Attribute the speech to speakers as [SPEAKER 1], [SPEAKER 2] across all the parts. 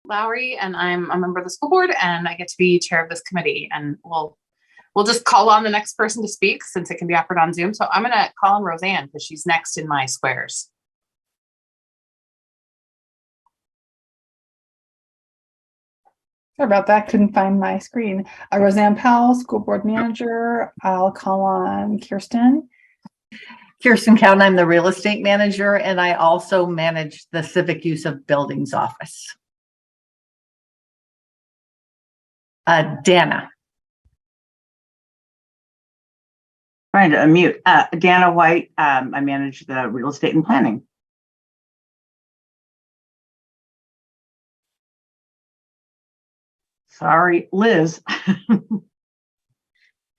[SPEAKER 1] Lowry, and I'm a member of the school board, and I get to be chair of this committee. And we'll just call on the next person to speak since it can be offered on Zoom. So I'm going to call on Roseanne because she's next in my squares.
[SPEAKER 2] Sorry about that. Couldn't find my screen. Roseanne Powell, school board manager. I'll call on Kirsten.
[SPEAKER 3] Kirsten Cowden, I'm the real estate manager, and I also manage the civic use of buildings office. Dana.
[SPEAKER 4] Trying to unmute. Dana White, I manage the real estate and planning. Sorry, Liz.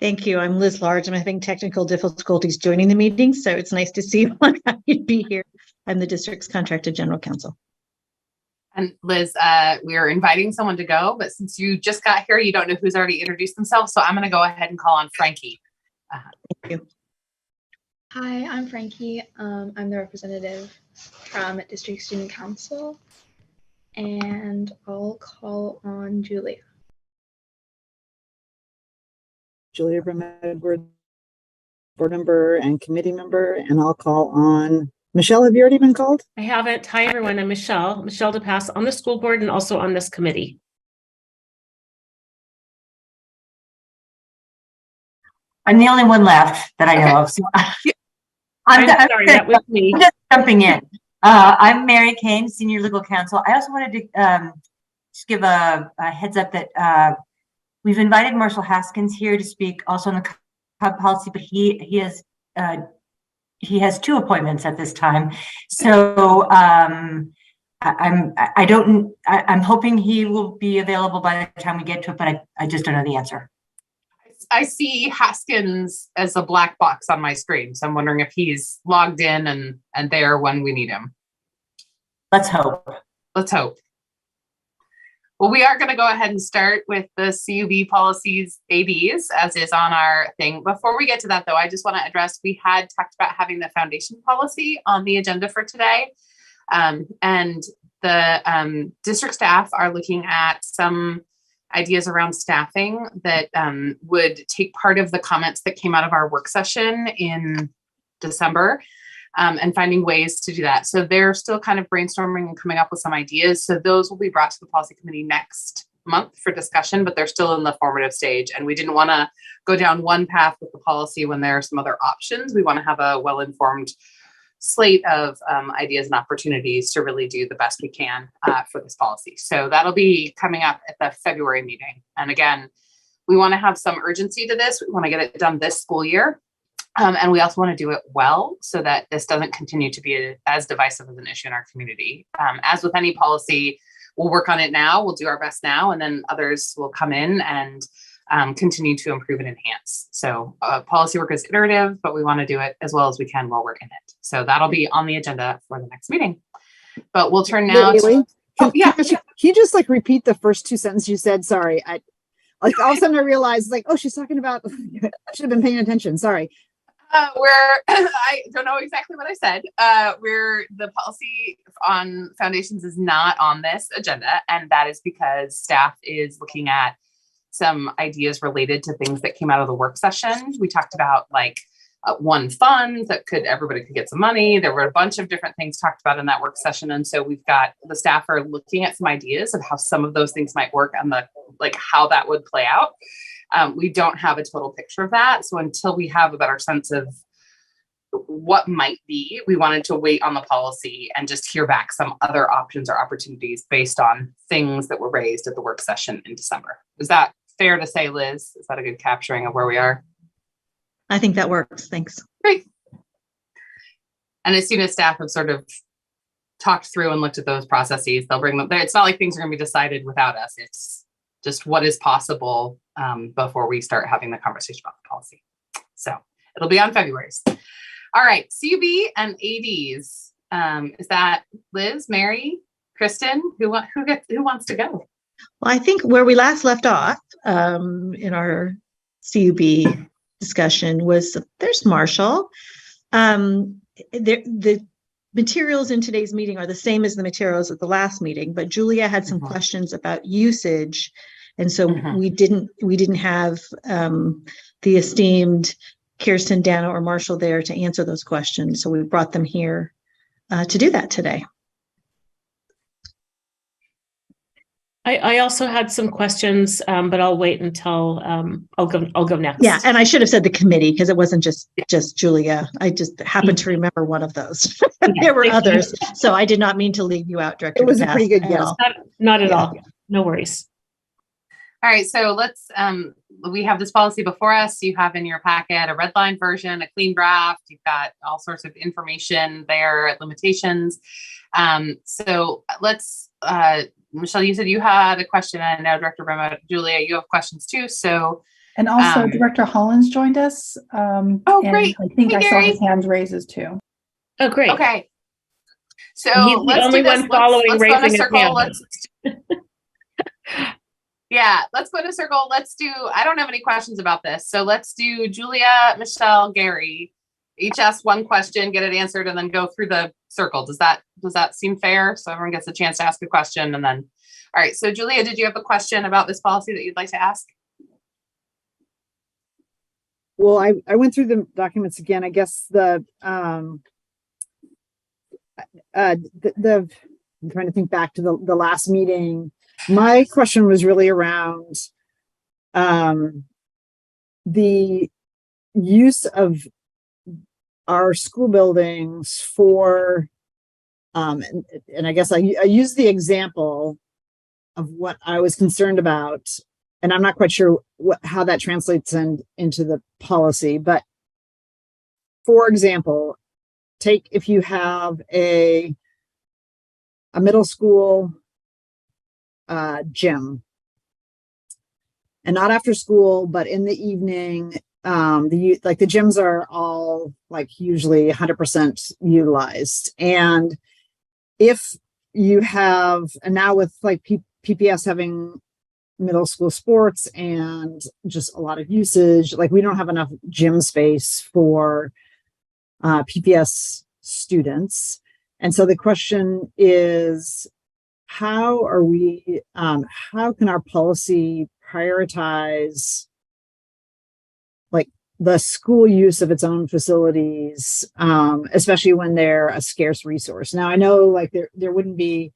[SPEAKER 5] Thank you. I'm Liz Large. I'm having technical difficulties joining the meeting, so it's nice to see you. I'm happy to be here. I'm the district's contracted general counsel.
[SPEAKER 1] And Liz, we are inviting someone to go, but since you just got here, you don't know who's already introduced themselves. So I'm going to go ahead and call on Frankie.
[SPEAKER 5] Thank you.
[SPEAKER 6] Hi, I'm Frankie. I'm the representative from District Student Council, and I'll call on Julia.
[SPEAKER 7] Julia Bremed, board member and committee member, and I'll call on Michelle. Have you already been called?
[SPEAKER 8] I haven't. Hi, everyone. I'm Michelle DePass on the school board and also on this committee.
[SPEAKER 9] I'm the only one left that I know of. So I'm sorry, that was me. I'm just jumping in. I'm Mary Kane, senior legal counsel. I also wanted to just give a heads up that we've invited Marshall Haskins here to speak also on the CUB policy, but he has 2 appointments at this time. So I'm hoping he will be available by the time we get to it, but I just don't know the answer.
[SPEAKER 1] I see Haskins as a black box on my screen. So I'm wondering if he's logged in and there when we need him.
[SPEAKER 9] Let's hope.
[SPEAKER 1] Let's hope. Well, we are going to go ahead and start with the CUB policies ADs as is on our thing. Before we get to that, though, I just want to address, we had talked about having the foundation policy on the agenda for today. And the district staff are looking at some ideas around staffing that would take part of the comments that came out of our work session in December. And finding ways to do that. So they're still kind of brainstorming and coming up with some ideas. So those will be brought to the policy committee next month for discussion, but they're still in the formative stage. And we didn't want to go down one path with the policy when there are some other options. We want to have a well-informed slate of ideas and opportunities to really do the best we can for this policy. So that'll be coming up at the February meeting. And again, we want to have some urgency to this. We want to get it done this school year. And we also want to do it well so that this doesn't continue to be as divisive as an issue in our community. As with any policy, we'll work on it now, we'll do our best now, and then others will come in and continue to improve and enhance. So policy work is iterative, but we want to do it as well as we can while we're in it. So that'll be on the agenda for the next meeting. But we'll turn now to...
[SPEAKER 7] Can you just like repeat the first 2 sentences you said? Sorry. Like all of a sudden I realized like, oh, she's talking about, I should have been paying attention. Sorry.
[SPEAKER 1] I don't know exactly what I said. The policy on foundations is not on this agenda. And that is because staff is looking at some ideas related to things that came out of the work session. We talked about like one fund that everybody could get some money. There were a bunch of different things talked about in that work session. And so we've got the staff are looking at some ideas of how some of those things might work and how that would play out. We don't have a total picture of that. So until we have a better sense of what might be, we wanted to wait on the policy and just hear back some other options or opportunities based on things that were raised at the work session in December. Is that fair to say, Liz? Is that a good capturing of where we are?
[SPEAKER 5] I think that works. Thanks.
[SPEAKER 1] Great. And as soon as staff have sort of talked through and looked at those processes, they'll bring them there. It's not like things are going to be decided without us. It's just what is possible before we start having the conversation about the policy. So it'll be on February's. All right, CUB and ADs. Is that Liz, Mary, Kristen? Who wants to go?
[SPEAKER 5] Well, I think where we last left off in our CUB discussion was there's Marshall. The materials in today's meeting are the same as the materials at the last meeting, but Julia had some questions about usage. And so we didn't have the esteemed Kirsten, Dana, or Marshall there to answer those questions. So we brought them here to do that today.
[SPEAKER 8] I also had some questions, but I'll wait until I'll go next.
[SPEAKER 5] Yeah, and I should have said the committee because it wasn't just Julia. I just happened to remember one of those. There were others, so I did not mean to leave you out, Director.
[SPEAKER 7] It was a pretty good guess.
[SPEAKER 8] Not at all. No worries.
[SPEAKER 1] All right, so let's, we have this policy before us. You have in your packet a red line version, a clean draft. You've got all sorts of information there, limitations. So let's, Michelle, you said you had a question, and now Director Brema, Julia, you have questions too. So,
[SPEAKER 2] and also Director Hollins joined us.
[SPEAKER 1] Oh, great.
[SPEAKER 2] I think
[SPEAKER 1] Hey,
[SPEAKER 2] I saw
[SPEAKER 1] Gary.
[SPEAKER 2] his hands raises too.
[SPEAKER 8] Oh, great.
[SPEAKER 1] Okay. So
[SPEAKER 8] He's the
[SPEAKER 1] let's
[SPEAKER 8] only
[SPEAKER 1] do this.
[SPEAKER 8] one following
[SPEAKER 1] Let's go in a
[SPEAKER 8] raising his
[SPEAKER 1] circle.
[SPEAKER 8] hand.
[SPEAKER 1] Yeah, let's go in a circle. Let's do, I don't have any questions about this. So let's do Julia, Michelle, Gary. Each ask one question, get it answered, and then go through the circle. Does that seem fair? So everyone gets a chance to ask a question, and then, all right. So Julia, did you have a question about this policy that you'd like to ask?
[SPEAKER 7] Well, I went through the documents again. I guess the I'm trying to think back to the last meeting. My question was really around the use of our school buildings for and I guess I use the example of what I was concerned about, and I'm not quite sure how that translates into the policy, but for example, if you have a middle school gym, and not after school, but in the evening, the gyms are all like usually 100% utilized. And if you have, and now with like PPS having middle school sports and just a lot of usage, like we don't have enough gym space for PPS students. And so the question is, how can our policy prioritize like the school use of its own facilities, especially when they're a scarce resource? Now I know like there'd be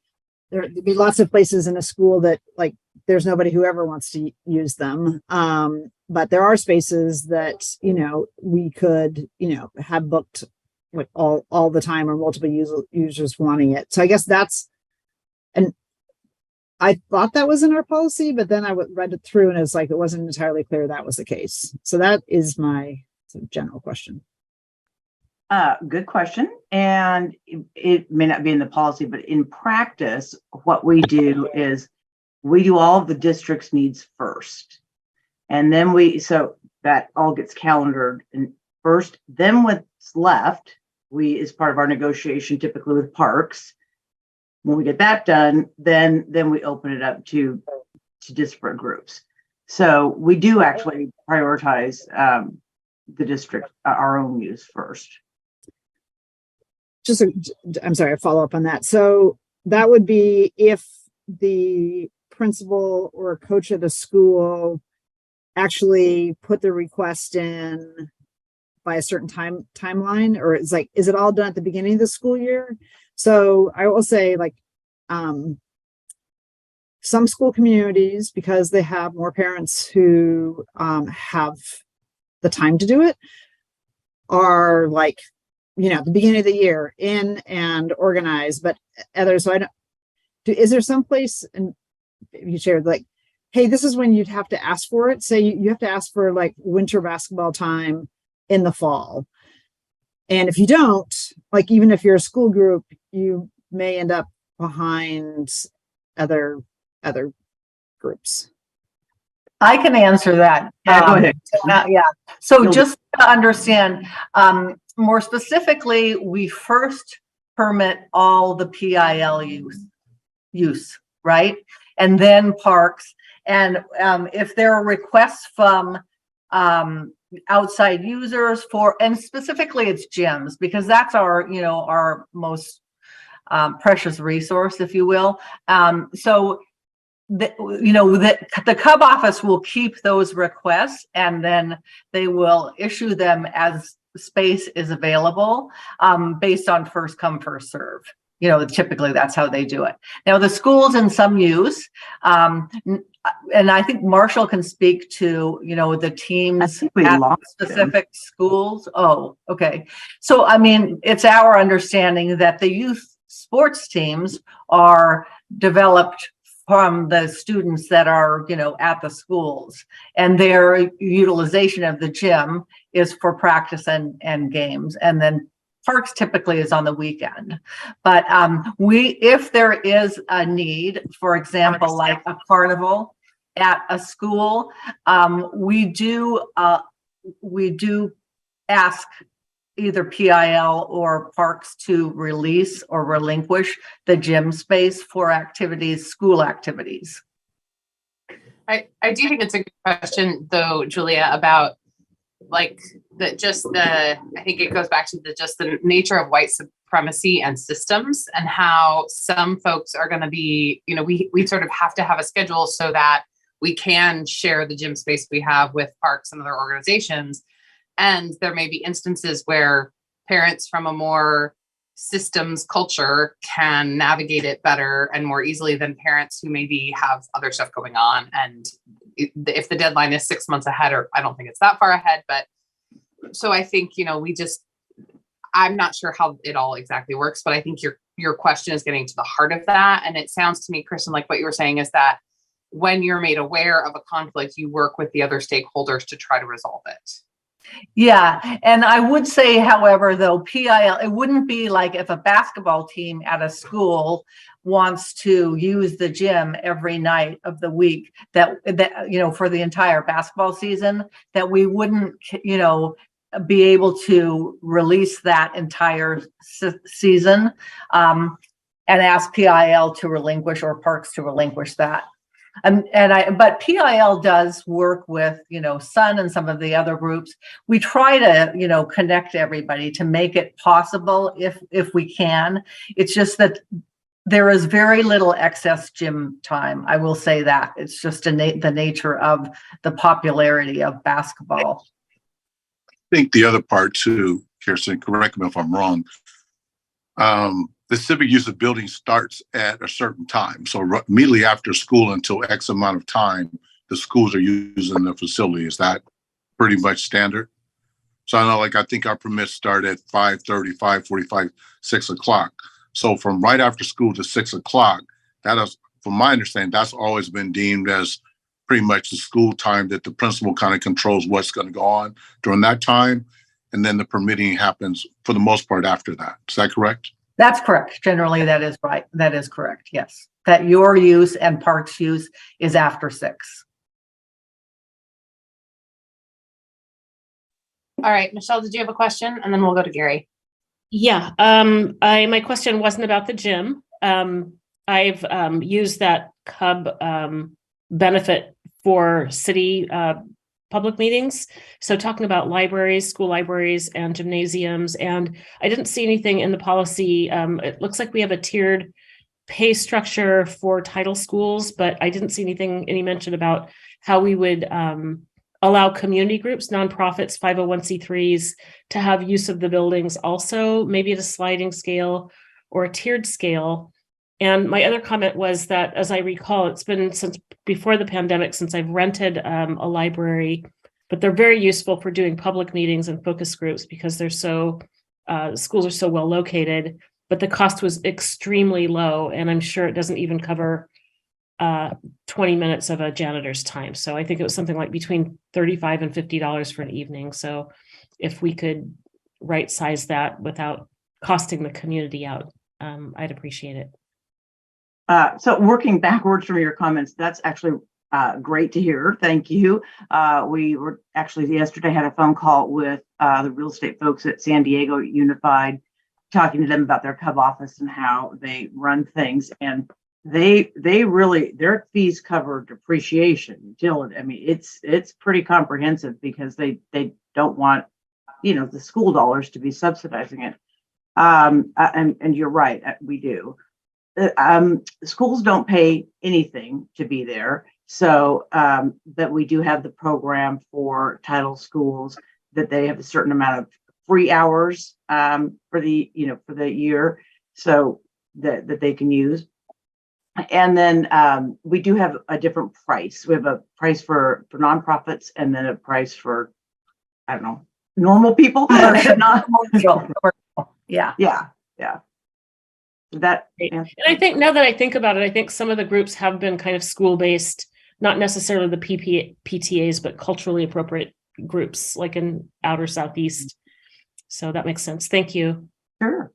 [SPEAKER 7] lots of places in a school that like there's nobody who ever wants to use them. But there are spaces that, we could, have booked like all the time, or multiple users wanting it. So I guess and I thought that was in our policy, but then I read it through and it was like, it wasn't entirely clear that was the case. So that is my general question.
[SPEAKER 4] Good question. And it may not be in the policy, but in practice, what we do is we do all of the district's needs first. And then so that all gets calendared and first, then what's left, as part of our negotiation, typically with parks, when we get that done, then we open it up to disparate groups. So we do actually prioritize the district, our own use first.
[SPEAKER 7] I'm sorry, a follow up on that. So that would be if the principal or coach of the school actually put the request in by a certain timeline, or is it all done at the beginning of the school year? So I will say, like, some school communities, because they have more parents who have the time to do it, are like, at the beginning of the year in and organized, but others, so is there some place, and you shared like, hey, this is when you'd have to ask for it. Say you have to ask for like winter basketball time in the fall. And if you don't, like, even if you're a school group, you may end up behind other groups.
[SPEAKER 3] I can answer that.
[SPEAKER 4] Yeah, go ahead.
[SPEAKER 3] Yeah. So just to understand, more specifically, we first permit all the PIL use, right? And then parks. And if there are requests from outside users for, and specifically it's gyms, because that's our, our most precious resource, if you will. So the Cub office will keep those requests, and then they will issue them as space is available, based on first come, first serve. Typically that's how they do it. Now the schools in some use, and I think Marshall can speak to, the teams at specific schools. Oh, okay. So, it's our understanding that the youth sports teams are developed from the students that are, at the schools, and their utilization of the gym is for practice and games. And then parks typically is on the weekend. But if there is a need, for example, like a carnival at a school, we do ask either PIL or parks to release or relinquish the gym space for activities, school activities.
[SPEAKER 1] I do think it's a good question though, Julia, about I think it goes back to the nature of white supremacy and systems, and how some folks are going to be, we sort of have to have a schedule so that we can share the gym space we have with parks and other organizations. And there may be instances where parents from a more systems culture can navigate it better and more easily than parents who maybe have other stuff going on. And if the deadline is 6 months ahead, or I don't think it's that far ahead, but so I think, I'm not sure how it all exactly works, but I think your question is getting to the heart of that. And it sounds to me, Kristen, like what you were saying is that when you're made aware of a conflict, you work with the other stakeholders to try to resolve it.
[SPEAKER 3] Yeah. And I would say, however, though, PIL, it wouldn't be like if a basketball team at a school wants to use the gym every night of the week that for the entire basketball season, that we wouldn't, be able to release that entire season, and ask PIL to relinquish or parks to relinquish that. But PIL does work with, Sun and some of the other groups. We try to, connect everybody to make it possible if we can. It's just that there is very little excess gym time. I will say that. It's just the nature of the popularity of basketball.
[SPEAKER 10] I think the other part too, Kirsten, correct me if I'm wrong, the civic use of building starts at a certain time. So immediately after school until X amount of time, the schools are using the facility. Is that pretty much standard? So I know, I think our permits start at 5:30, 5:45, 6 o'clock. So from right after school to 6 o'clock, that is, from my understanding, that's always been deemed as pretty much the school time that the principal kind of controls what's going to go on during that time. And then the permitting happens for the most part after that. Is that correct?
[SPEAKER 3] That's correct. Generally, that is right. That is correct. Yes. That your use and parks use is after 6.
[SPEAKER 1] All right, Michelle, did you have a question? And then we'll go to Gary.
[SPEAKER 8] Yeah. My question wasn't about the gym. I've used that Cub benefit for city public meetings. So talking about libraries, school libraries and gymnasiums, and I didn't see anything in the policy. It looks like we have a tiered pay structure for title schools, but I didn't see any mention about how we would allow community groups, nonprofits, 501c3s to have use of the buildings also, maybe at a sliding scale or a tiered scale. And my other comment was that, as I recall, it's been since before the pandemic since I've rented a library, but they're very useful for doing public meetings and focus groups because they're schools are so well located, but the cost was extremely low. And I'm sure it doesn't even cover 20 minutes of a janitor's time. So I think it was something like between $35 and $50 for an evening. So if we could right size that without costing the community out, I'd appreciate it.
[SPEAKER 4] So working backwards from your comments, that's actually great to hear. Thank you. We were actually yesterday had a phone call with the real estate folks at San Diego Unified, talking to them about their Cub office and how they run things. And they really, their fees cover depreciation, utility. I mean, it's pretty comprehensive because they don't want, the school dollars to be subsidizing it. And you're right, we do. Schools don't pay anything to be there. So, but we do have the program for title schools that they have a certain amount of free hours for the year, so that they can use. And then we do have a different price. We have a price for nonprofits, and then a price for, I don't know, normal people. Not
[SPEAKER 3] Yeah.
[SPEAKER 4] Yeah. That,
[SPEAKER 8] and I think now that I think about it, I think some of the groups have been kind of school-based, not necessarily the PTAs, but culturally appropriate groups like in outer Southeast. So that makes sense. Thank you.
[SPEAKER 4] Sure.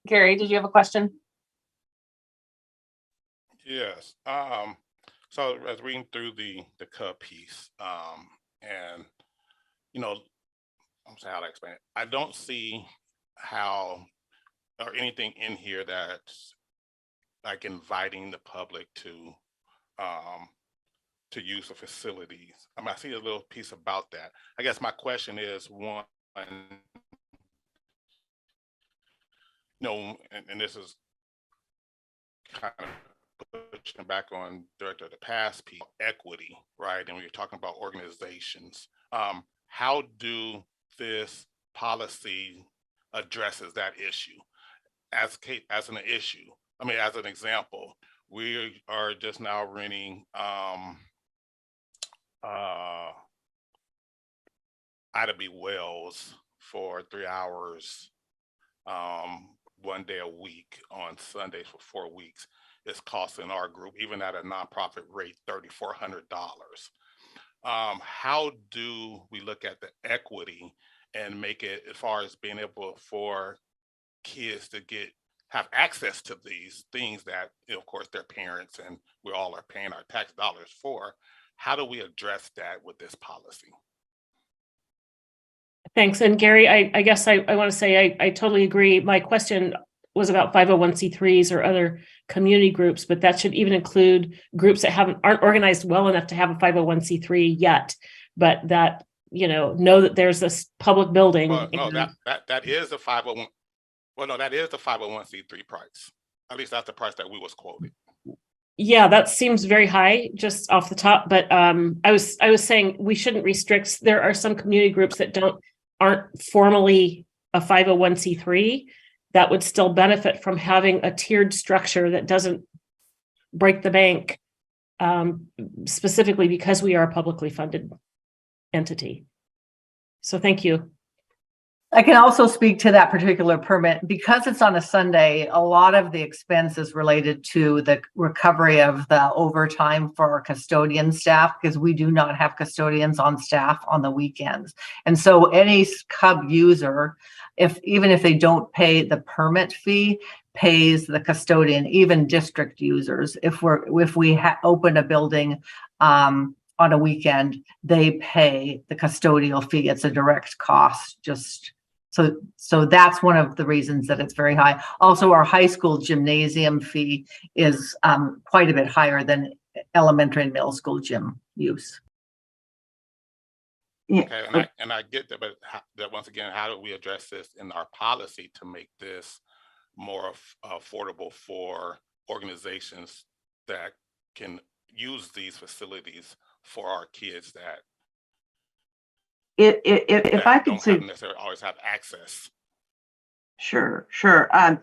[SPEAKER 1] Gary, did you have a question?
[SPEAKER 11] Yes. So as reading through the CUB piece, and I'm sorry how to explain it. I don't see how or anything in here that's like inviting the public to use the facilities. I mean, I see a little piece about that. I guess my question is, one, and this is kind of pushing back on Director of the past piece, equity, right? And we were talking about organizations. How do this policy addresses that issue as an issue? I mean, as an example, we are just now renting Ida B. Wells for 3 hours, 1 day a week on Sundays for 4 weeks. It's costing our group, even at a nonprofit rate, $3,400. How do we look at the equity and make it as far as being able for kids to have access to these things that, of course, their parents and we all are paying our tax dollars for? How do we address that with this policy?
[SPEAKER 8] Thanks. And Gary, I guess I want to say I totally agree. My question was about 501c3s or other community groups, but that should even include groups that aren't organized well enough to have a 501c3 yet, but that know that there's this public building.
[SPEAKER 11] Well, no, that is the 501. Well, no, that is the 501c3 price. At least that's the price that we was quoted.
[SPEAKER 8] Yeah, that seems very high just off the top. But I was saying we shouldn't restrict. There are some community groups that aren't formally a 501c3 that would still benefit from having a tiered structure that doesn't break the bank, specifically because we are a publicly funded entity. So thank you.
[SPEAKER 3] I can also speak to that particular permit. Because it's on a Sunday, a lot of the expense is related to the recovery of the overtime for our custodian staff, because we do not have custodians on staff on the weekends. And so any CUB user, even if they don't pay the permit fee, pays the custodian. Even district users, if we open a building on a weekend, they pay the custodial fee. It's a direct cost. So that's one of the reasons that it's very high. Also, our high school gymnasium fee is quite a bit higher than elementary and middle school gym use.
[SPEAKER 4] Yeah.
[SPEAKER 11] Okay, and I get that, but that once again, how do we address this in our policy to make this more affordable for organizations that can use these facilities for our kids that
[SPEAKER 4] if I could say,
[SPEAKER 11] don't necessarily always have access?
[SPEAKER 4] Sure. If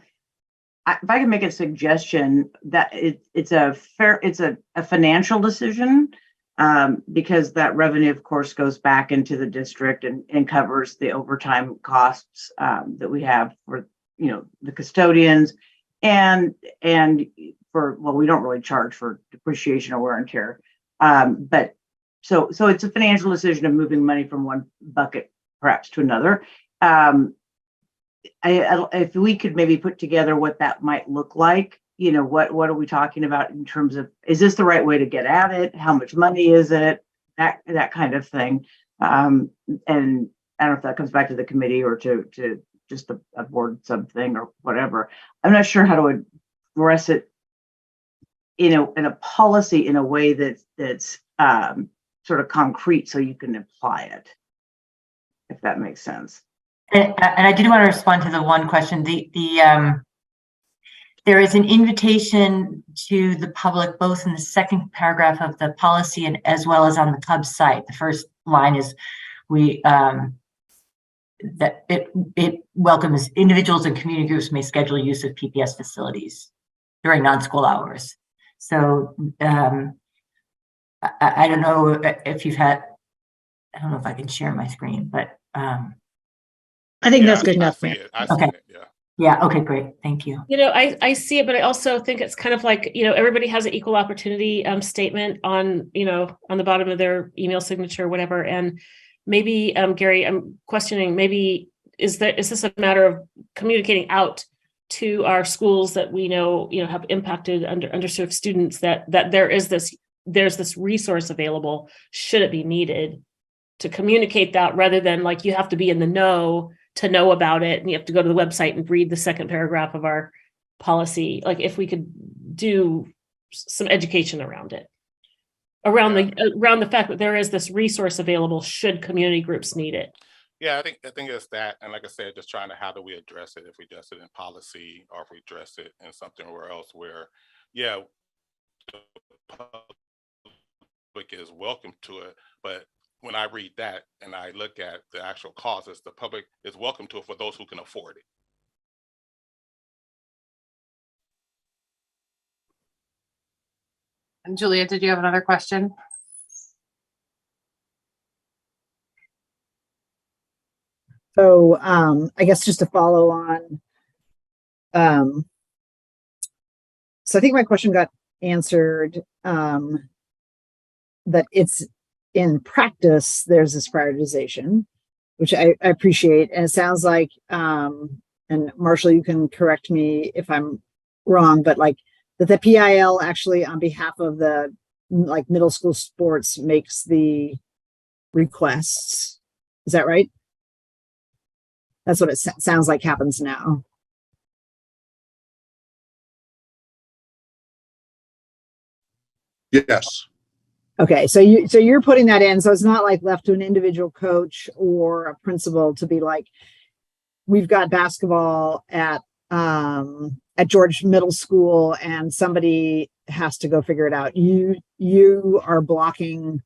[SPEAKER 4] I can make a suggestion, that it's a financial decision, because that revenue, of course, goes back into the district and covers the overtime costs that we have for the custodians, and we don't really charge for depreciation or wear and tear, but so it's a financial decision of moving money from one bucket perhaps to another. If we could maybe put together what that might look like, what are we talking about in terms of, is this the right way to get at it? How much money is it? That kind of thing. And I don't know if that comes back to the committee or to just a board something or whatever. I'm not sure how to address it in a policy in a way that's sort of concrete so you can apply it, if that makes sense.
[SPEAKER 9] And I did want to respond to the one question. There is an invitation to the public, both in the second paragraph of the policy and as well as on the CUB site. The first line is that it welcomes individuals and community groups may schedule use of PPS facilities during non-school hours. So I don't know if you've had, I don't know if I can share my screen, but
[SPEAKER 5] I think that's good enough.
[SPEAKER 11] I see
[SPEAKER 9] Okay.
[SPEAKER 11] it, yeah.
[SPEAKER 9] Yeah, okay, great. Thank you.
[SPEAKER 8] You know, I see it, but I also think it's kind of like, you know, everybody has an equal opportunity statement on, you know, on the bottom of their email signature, whatever. And maybe, Gary, I'm questioning, maybe is this a matter of communicating out to our schools that we know, you know, have impacted underserved students that there's this resource available, should it be needed, to communicate that, rather than like you have to be in the know to know about it, and you have to go to the website and read the second paragraph of our policy. Like if we could do some education around it, around the fact that there is this resource available should community groups need it.
[SPEAKER 11] Yeah, I think it's that, and like I said, just trying to, how do we address it? If we address it in policy, or if we address it in something else where, yeah, the public is welcome to it, but when I read that and I look at the actual causes, the public is welcome to it for those who can afford it.
[SPEAKER 1] And Julia, did you have another question?
[SPEAKER 7] So I guess just to follow on, so I think my question got answered, that it's in practice, there's this prioritization, which I appreciate. And it sounds like, and Marshall, you can correct me if I'm wrong, but like that the PIL actually on behalf of the like middle school sports makes the requests. Is that right? That's what it sounds like happens now.
[SPEAKER 10] Yes.
[SPEAKER 7] Okay, so you're putting that in, so it's not like left to an individual coach or a principal to be like, we've got basketball at George Middle School and somebody has to go figure it out. You are blocking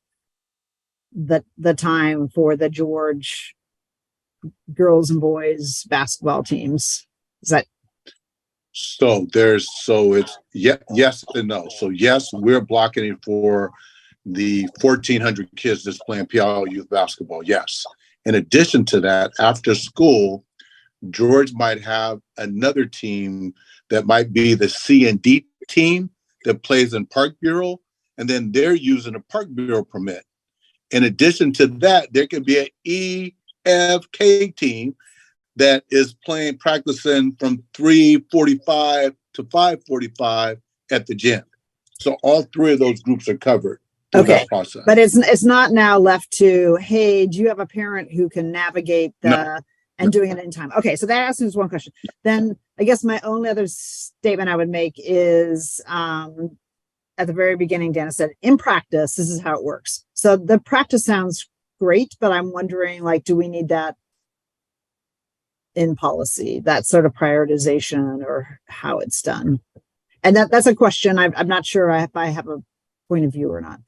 [SPEAKER 7] the time for the George girls and boys basketball teams. Is that?
[SPEAKER 10] So it's yes and no. So yes, we're blocking it for the 1,400 kids that's playing PIL youth basketball. Yes. In addition to that, after school, George might have another team that might be the C and D team that plays in Park Bureau, and then they're using a Park Bureau permit. In addition to that, there could be an EFK team that is practicing from 3:45 to 5:45 at the gym. So all three of those groups are covered.
[SPEAKER 7] Okay, but it's not now left to, hey, do you have a parent who can navigate and doing it in time? Okay, so that answers one question. Then I guess my only other statement I would make is at the very beginning, Dana said, in practice, this is how it works. So the practice sounds great, but I'm wondering, like, do we need that in policy, that sort of prioritization or how it's done? And that's a question. I'm not sure if I have a point of view or not.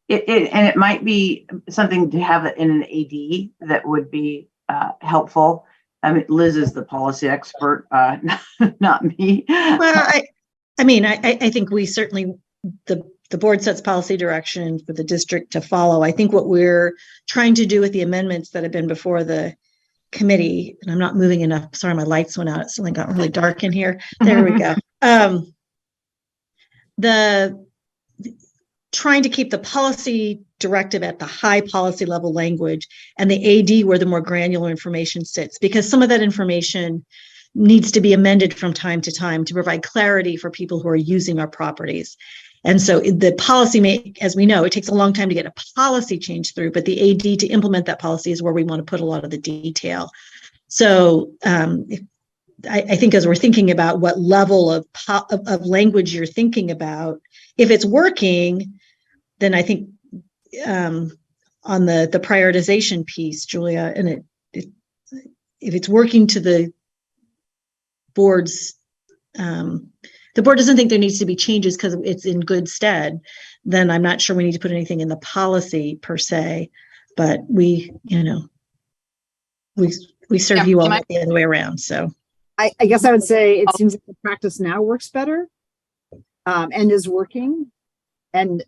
[SPEAKER 4] And it might be something to have it in an AD that would be helpful. I mean, Liz is the policy expert, not me.
[SPEAKER 5] Well, I think we certainly, the board sets policy direction for the district to follow. I think what we're trying to do with the amendments that have been before the committee, and I'm not moving enough. Sorry, my lights went out. It suddenly got really dark in here. There we go. Trying to keep the policy directive at the high policy level language and the AD where the more granular information sits, because some of that information needs to be amended from time to time to provide clarity for people who are using our properties. And so the policy as we know, it takes a long time to get a policy change through, but the AD to implement that policy is where we want to put a lot of the detail. So I think as we're thinking about what level of language you're thinking about, if it's working, then I think on the prioritization piece, Julia, and if it's working to the board's, the board doesn't think there needs to be changes because it's in good stead, then I'm not sure we need to put anything in the policy per se, but we serve
[SPEAKER 1] Yeah,
[SPEAKER 5] you all
[SPEAKER 1] am I-
[SPEAKER 5] the other way around. So
[SPEAKER 7] I guess I would say it seems like the practice now works better, and is working. And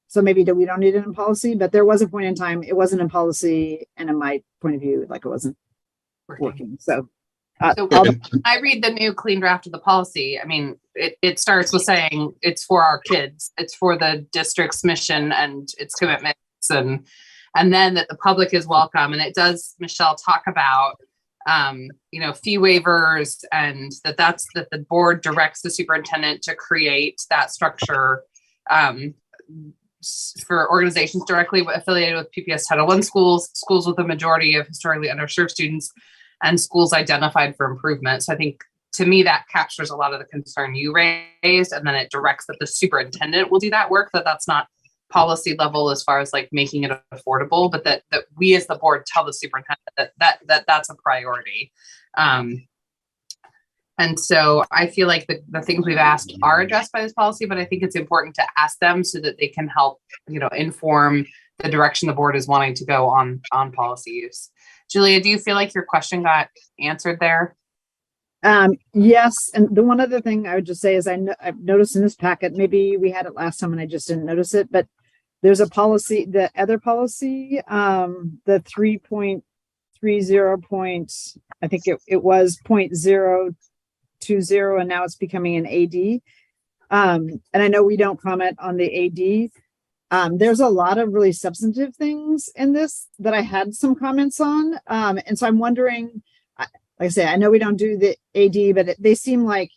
[SPEAKER 7] so maybe we don't need it in policy, but there was a point in time it wasn't in policy, and in my point of view, like it wasn't working. So
[SPEAKER 1] So
[SPEAKER 7] I'll-
[SPEAKER 1] when I read the new clean draft of the policy, I mean, it starts with saying it's for our kids, it's for the district's mission and its commitments, and then that the public is welcome. And it does, Michelle, talk about fee waivers, and that the board directs the superintendent to create that structure for organizations directly affiliated with PPS Title I schools, schools with a majority of historically underserved students, and schools identified for improvement. So I think, to me, that captures a lot of the concern you raised, and then it directs that the superintendent will do that work, that's not policy level as far as like making it affordable, but that we as the board tell the superintendent that that's a priority. And so I feel like the things we've asked are addressed by this policy, but I think it's important to ask them so that they can help, inform the direction the board is wanting to go on policy use. Julia, do you feel like your question got answered there?
[SPEAKER 7] Yes. And the one other thing I would just say is I've noticed in this packet, maybe we had it last time and I just didn't notice it, but there's a policy, the other policy, the 3.30 point, I think it was 0.020, and now it's becoming an AD. And I know we don't comment on the AD. There's a lot of really substantive things in this that I had some comments on. And so I'm wondering, like I say, I know we don't do the AD, but they seem like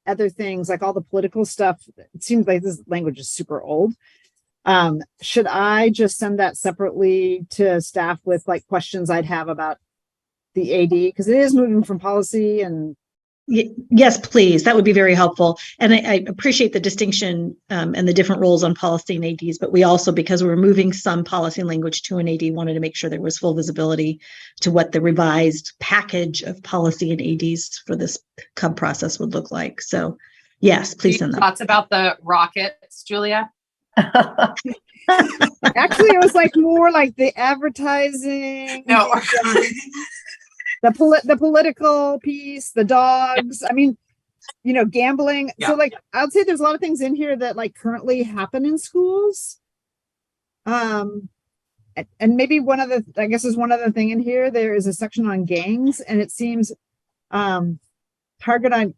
[SPEAKER 7] other things, like all the political stuff. It seems like this language is super old. Should I just send that separately to staff with like questions I'd have about the AD? Because it is moving from policy and.
[SPEAKER 5] Yes, please. That would be very helpful. And I appreciate the distinction and the different roles on policy and ADs, but we also, because we're moving some policy language to an AD, wanted to make sure there was full visibility to what the revised package of policy and ADs for this CUB process would look like. So yes, please send them.
[SPEAKER 1] Thoughts about the rockets, Julia?
[SPEAKER 7] Actually, it was like more like the advertising.
[SPEAKER 1] No.
[SPEAKER 7] The political piece, the dogs, I mean, gambling.
[SPEAKER 1] Yeah.
[SPEAKER 7] So like, I'd say there's a lot of things in here that like currently happen in schools. And maybe one other thing in here, there is a section on gangs, and it seems target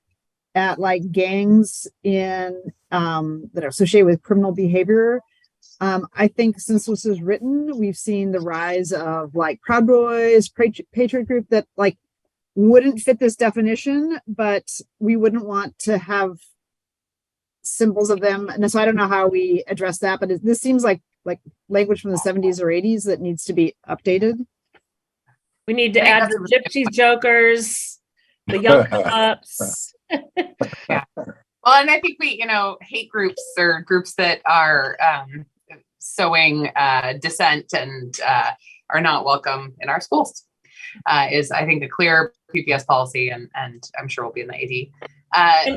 [SPEAKER 7] at like gangs that are associated with criminal behavior. I think since this was written, we've seen the rise of like Proud Boys, Patriot Group that like wouldn't fit this definition, but we wouldn't want to have symbols of them. And so I don't know how we address that, but this seems like language from the 70s or 80s that needs to be updated.
[SPEAKER 8] We need to add the gypsy jokers, the young pups.
[SPEAKER 1] Yeah. Well, and I think we, hate groups or groups that are sowing dissent and are not welcome in our schools is, I think, a clear PPS policy, and I'm sure we'll be in the AD.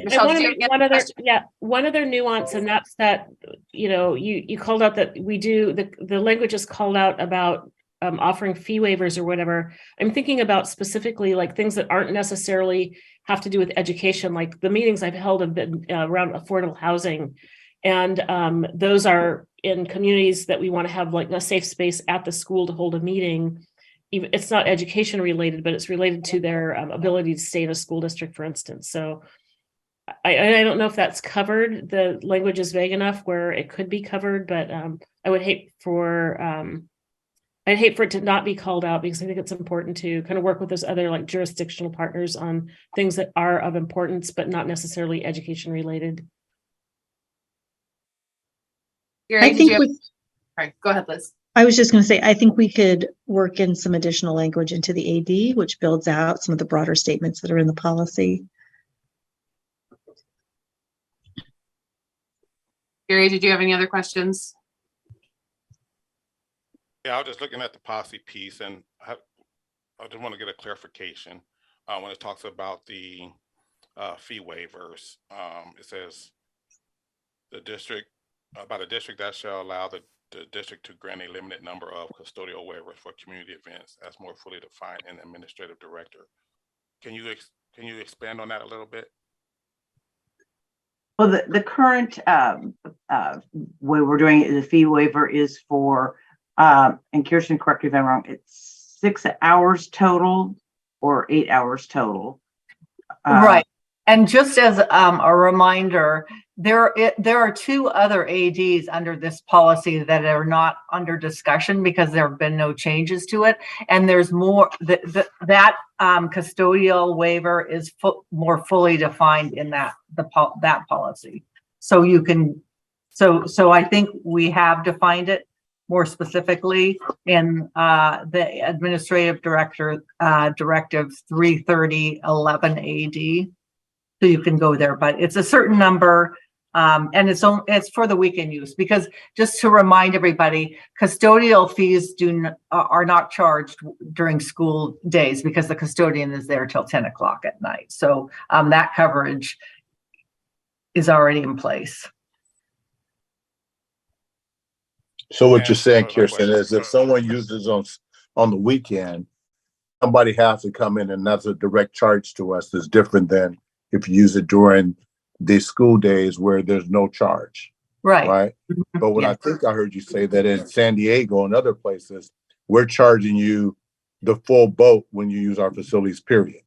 [SPEAKER 1] Michelle,
[SPEAKER 8] one other nuance, and that's that, you called out that we do, the language is called out about offering fee waivers or whatever. I'm thinking about specifically like things that aren't necessarily have to do with education. Like the meetings I've held have been around affordable housing. And those are in communities that we want to have like a safe space at the school to hold a meeting. It's not education related, but it's related to their ability to stay in a school district, for instance. So I don't know if that's covered. The language is vague enough where it could be covered, but I would hate for I'd hate for it to not be called out, because I think it's important to kind of work with those other like jurisdictional partners on things that are of importance, but not necessarily education related.
[SPEAKER 1] Sorry, go ahead, Liz.
[SPEAKER 5] I was just going to say, I think we could work in some additional language into the AD, which builds out some of the broader statements that are in the policy.
[SPEAKER 1] Gary, did you have any other questions?
[SPEAKER 11] Yeah, I was just looking at the policy piece, and I just want to get a clarification. When it talks about the fee waivers, it says the district, about a district that shall allow the district to grant a limited number of custodial waivers for community events as more fully defined in the administrative director. Can you expand on that a little bit?
[SPEAKER 4] Well, the current way we're doing it, the fee waiver is for, and Kirsten, correct me if I'm wrong, it's 6 hours total or 8 hours total.
[SPEAKER 3] Right. And just as a reminder, there are 2 other ADs under this policy that are not under discussion because there have been no changes to it. And there's more that custodial waiver is more fully defined in that policy. So you can, so I think we have defined it more specifically in the administrative director directive 33011 AD. So you can go there, but it's a certain number, and it's for the weekend use, because just to remind everybody, custodial fees are not charged during school days because the custodian is there till 10 o'clock at night. So that coverage is already in place.
[SPEAKER 10] So what you're saying, Kirsten, is if someone uses on the weekend, somebody has to come in, and that's a direct charge to us. That's different than if you use it during the school days where there's no charge.
[SPEAKER 3] Right.
[SPEAKER 10] Right. But what I think I heard you say that in San Diego and other places, we're charging you the full boat when you use our facilities, period.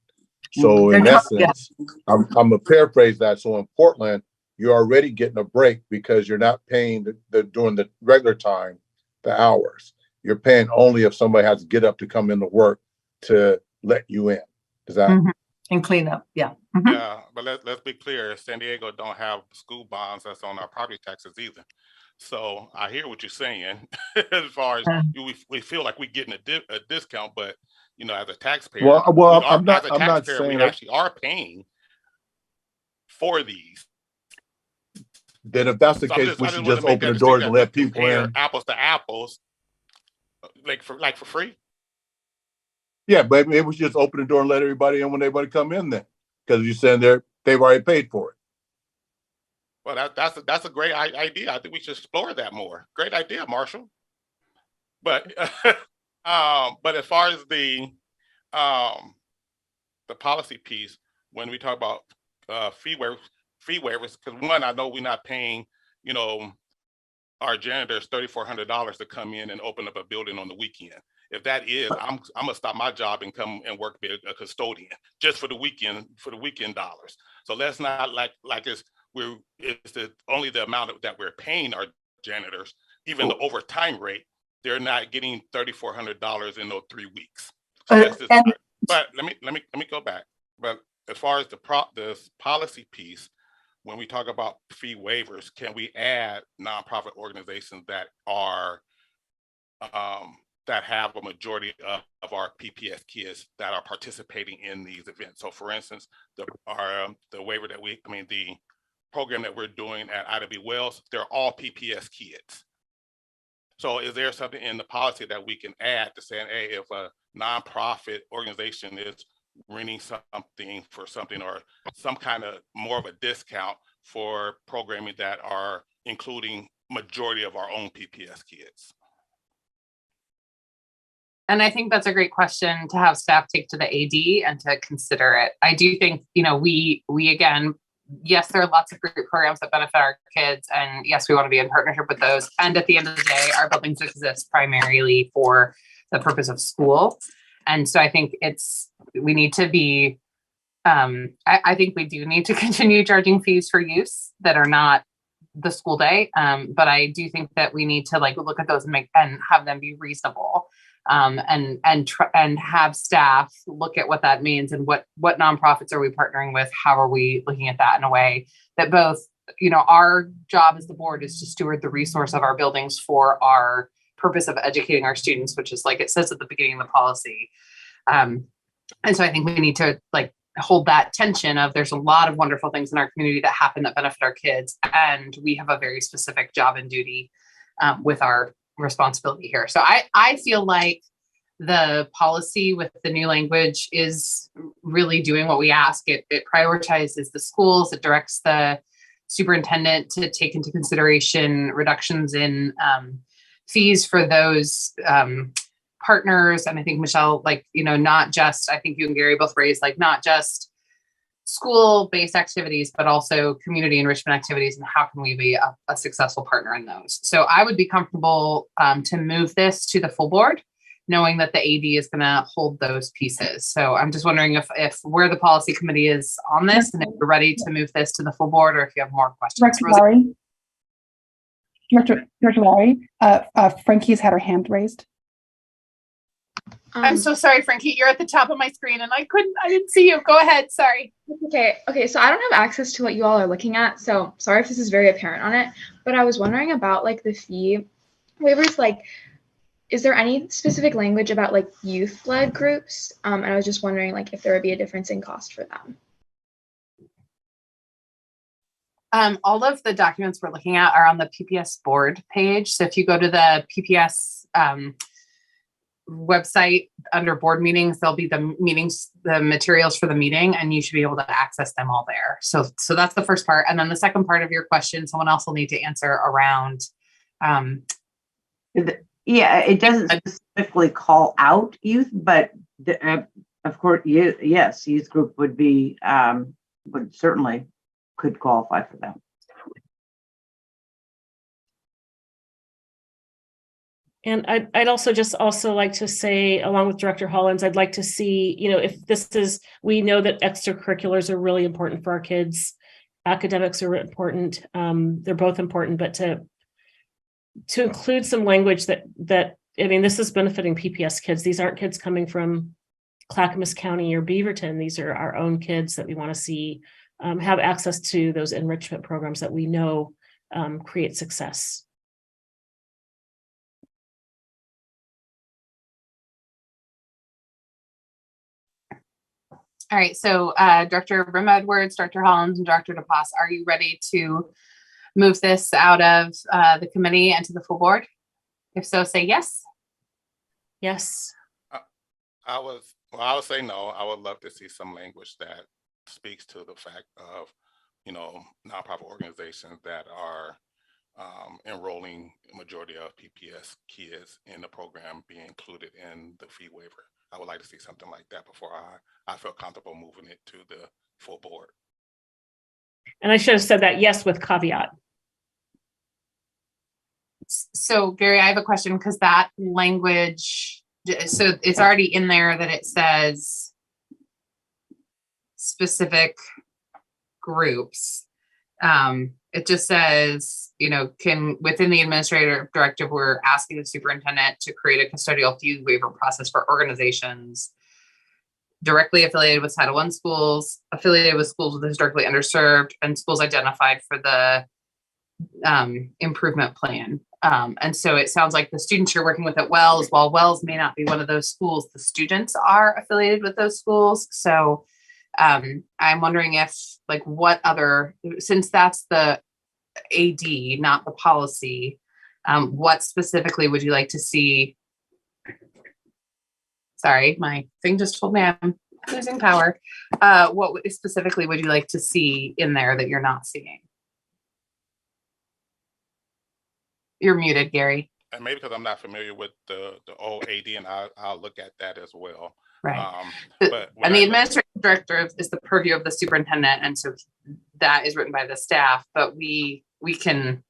[SPEAKER 10] So in essence, I'm gonna paraphrase that. So in Portland, you're already getting a break because you're not paying during the regular time, the hours. You're paying only if somebody has to get up to come into work to let you in. Does that?
[SPEAKER 3] And clean up, yeah.
[SPEAKER 11] Yeah, but let's be clear. San Diego don't have school bonds that's on our property taxes either. So I hear what you're saying as far as we feel like we're getting a discount, but you know, as a taxpayer,
[SPEAKER 10] I'm not saying
[SPEAKER 11] we actually are paying for these.
[SPEAKER 10] Then if that's the case, we should just open the doors and let people in.
[SPEAKER 11] Apples to apples, like for free.
[SPEAKER 10] Yeah, but maybe we should just open the door and let everybody in when everybody come in then, because you're saying they've already paid for it.
[SPEAKER 11] Well, that's a great idea. I think we should explore that more. Great idea, Marshall. But but as far as the policy piece, when we talk about fee waivers, because one, I know we're not paying, you know, our janitors $3,400 to come in and open up a building on the weekend. If that is, I'm gonna stop my job and come and work be a custodian just for the weekend dollars. So let's not like it's only the amount that we're paying our janitors, even the overtime rate. They're not getting $3,400 in those 3 weeks. So but let me go back. But as far as the policy piece, when we talk about fee waivers, can we add nonprofit organizations that are that have a majority of our PPS kids that are participating in these events? So for instance, the waiver that the program that we're doing at Ida B. Wells, they're all PPS kids. So is there something in the policy that we can add to saying, hey, if a nonprofit organization is renting something for something or some kind of more of a discount for programming that are including majority of our own PPS kids?
[SPEAKER 1] And I think that's a great question to have staff take to the AD and to consider it. I do think, you know, we again, yes, there are lots of great programs that benefit our kids, and yes, we want to be in partnership with those. And at the end of the day, our buildings exist primarily for the purpose of school. And so I think we need to be, I think we do need to continue charging fees for use that are not the school day. But I do think that we need to look at those and have them be reasonable. And have staff look at what that means and what nonprofits are we partnering with? How are we looking at that in a way that both, you know, our job as the board is to steward the resource of our buildings for our purpose of educating our students, which is like it says at the beginning of the policy. And so I think we need to hold that tension of there's a lot of wonderful things in our community that happen that benefit our kids. And we have a very specific job and duty with our responsibility here. So I feel like the policy with the new language is really doing what we ask. It prioritizes the schools. It directs the superintendent to take into consideration reductions in fees for those partners. And I think Michelle, like, not just, I think you and Gary both raised, like, not just school-based activities, but also community enrichment activities, and how can we be a successful partner in those. So I would be comfortable to move this to the full board, knowing that the AD is going to hold those pieces. So I'm just wondering if where the policy committee is on this, and if you're ready to move this to the full board, or if you have more questions.
[SPEAKER 2] Director Lowry, Frankie's had her hand raised.
[SPEAKER 1] I'm so sorry, Frankie. You're at the top of my screen and I didn't see you. Go ahead. Sorry.
[SPEAKER 6] Okay. So I don't have access to what you all are looking at. So sorry if this is very apparent on it, but I was wondering about like the fee waivers. Like, is there any specific language about like youth-led groups? And I was just wondering like if there would be a difference in cost for them.
[SPEAKER 1] All of the documents we're looking at are on the PPS board page. So if you go to the PPS website under board meetings, there'll be the materials for the meeting, and you should be able to access them all there. So that's the first part. And then the second part of your question, someone else will need to answer around.
[SPEAKER 4] Yeah, it doesn't specifically call out youth, but of course, yes, youth group would be, would certainly could qualify for that.
[SPEAKER 8] And I'd also like to say, along with Director Hollins, I'd like to see, if this is, we know that extracurriculars are really important for our kids. Academics are important. They're both important, but to include some language that this is benefiting PPS kids. These aren't kids coming from Clackamas County or Beaverton. These are our own kids that we want to see have access to those enrichment programs that we know create success.
[SPEAKER 1] All right, so Director Brim-Edwards, Dr. Hollins, and Dr. DePass, are you ready to move this out of the committee and to the full board? If so, say yes.
[SPEAKER 8] Yes.
[SPEAKER 11] I would say no. I would love to see some language that speaks to the fact of, nonprofit organizations that are enrolling a majority of PPS kids in the program being included in the fee waiver. I would like to see something like that before I feel comfortable moving it to the full board.
[SPEAKER 8] And I should have said that yes with caveat.
[SPEAKER 1] So Gary, I have a question, because that language, so it's already in there that it says specific groups. It just says, within the administrative directive, we're asking the superintendent to create a custodial fee waiver process for organizations directly affiliated with Title I schools, affiliated with schools that is directly underserved, and schools identified for the improvement plan. And so it sounds like the students you're working with at Wells, while Wells may not be one of those schools, the students are affiliated with those schools. So I'm wondering if, what other, since that's the AD, not the policy, what specifically would you like to see? Sorry, my thing just told me I'm losing power. What specifically would you like to see in there that you're not seeing? You're muted, Gary.
[SPEAKER 11] And maybe because I'm not familiar with the old AD, and I'll look at that as well.
[SPEAKER 1] Right.
[SPEAKER 11] But
[SPEAKER 1] and the administrative director is the purview of the superintendent, and so that is written by the staff, but we can,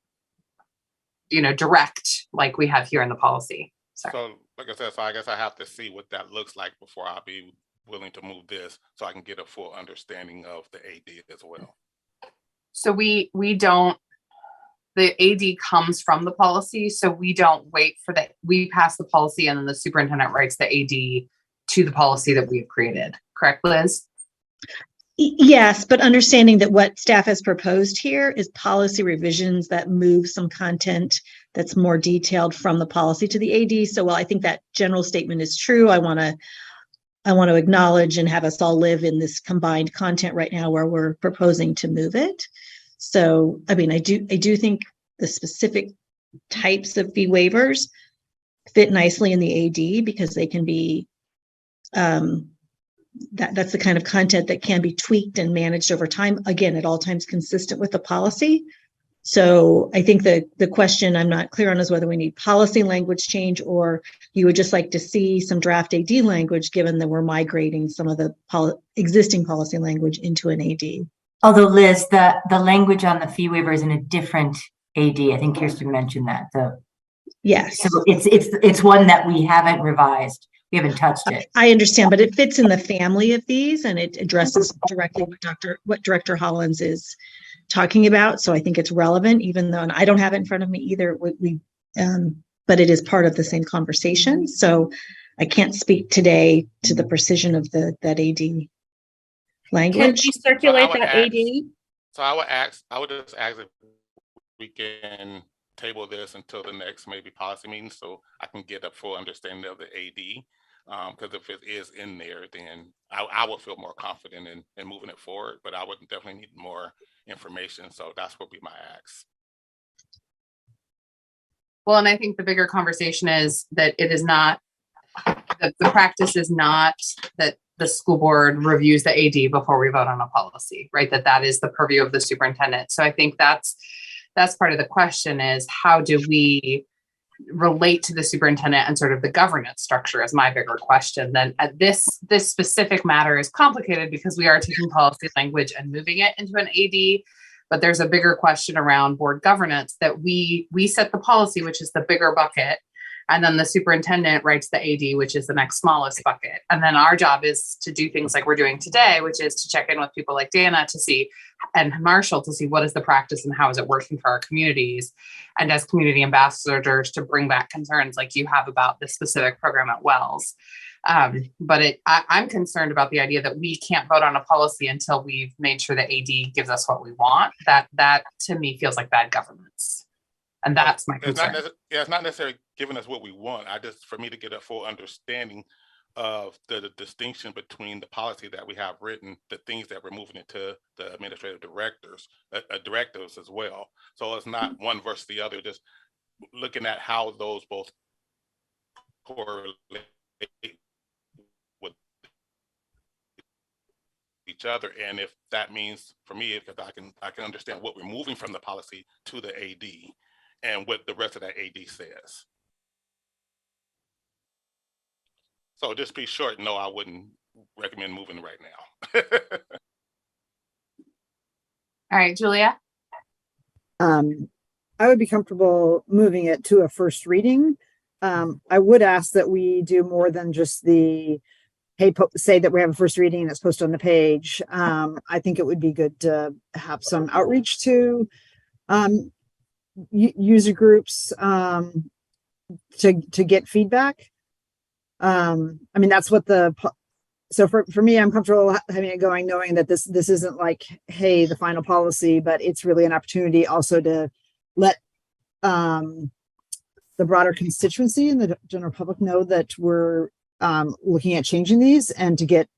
[SPEAKER 1] direct like we have here in the policy. Sorry.
[SPEAKER 11] So like I said, I guess I have to see what that looks like before I'll be willing to move this, so I can get a full understanding of the AD as well.
[SPEAKER 1] So we don't, the AD comes from the policy, so we don't wait for that. We pass the policy and then the superintendent writes the AD to the policy that we've created. Correct, Liz?
[SPEAKER 5] Yes, but understanding that what staff has proposed here is policy revisions that move some content that's more detailed from the policy to the AD. So while I think that general statement is true, I want to acknowledge and have us all live in this combined content right now where we're proposing to move it. So, I do think the specific types of fee waivers fit nicely in the AD because they can be, that's the kind of content that can be tweaked and managed over time. Again, at all times consistent with the policy. So I think the question I'm not clear on is whether we need policy language change or you would just like to see some draft AD language, given that we're migrating some of the existing policy language into an AD.
[SPEAKER 9] Although Liz, the language on the fee waiver is in a different AD. I think Kirsten mentioned that.
[SPEAKER 5] Yes.
[SPEAKER 9] So it's one that we haven't revised. We haven't touched it.
[SPEAKER 5] I understand, but it fits in the family of these and it addresses directly what Director Hollins is talking about. So I think it's relevant, even though, and I don't have it in front of me either, but it is part of the same conversation. So I can't speak today to the precision of that AD language.
[SPEAKER 8] Can we circulate that AD?
[SPEAKER 11] So I would just ask if we can table this until the next maybe policy meeting so I can get a full understanding of the AD. Because if it is in there, then I would feel more confident in moving it forward, but I would definitely need more information. So that's what would be my ask.
[SPEAKER 1] Well, and I think the bigger conversation is that it is not, that the practice is not that the school board reviews the AD before we vote on a policy, right? That is the purview of the superintendent. So I think that's part of the question is how do we relate to the superintendent and sort of the governance structure is my bigger question. Then this specific matter is complicated because we are taking policy language and moving it into an AD, but there's a bigger question around board governance that we set the policy, which is the bigger bucket. And then the superintendent writes the AD, which is the next smallest bucket. And then our job is to do things like we're doing today, which is to check in with people like Dana to see, and Marshall to see what is the practice and how is it working for our communities. And as community ambassadors to bring back concerns like you have about this specific program at Wells. But I'm concerned about the idea that we can't vote on a policy until we've made sure the AD gives us what we want. That to me feels like bad governance. And that's my concern.
[SPEAKER 11] It's not necessarily giving us what we want. For me to get a full understanding of the distinction between the policy that we have written, the things that we're moving into the administrative directives as well. So it's not one versus the other, just looking at how those both correlate with each other. And if that means for me, because I can understand what we're moving from the policy to the AD and what the rest of that AD says. So just be short, no, I wouldn't recommend moving right now.
[SPEAKER 1] All right, Julia.
[SPEAKER 7] I would be comfortable moving it to a first reading. I would ask that we do more than just the, hey, say that we have a first reading and it's posted on the page. I think it would be good to have some outreach to user groups to get feedback. I mean, that's what so for me, I'm comfortable having it going, knowing that this isn't like, hey, the final policy, but it's really an opportunity also to let the broader constituency and the general public know that we're looking at changing these and to get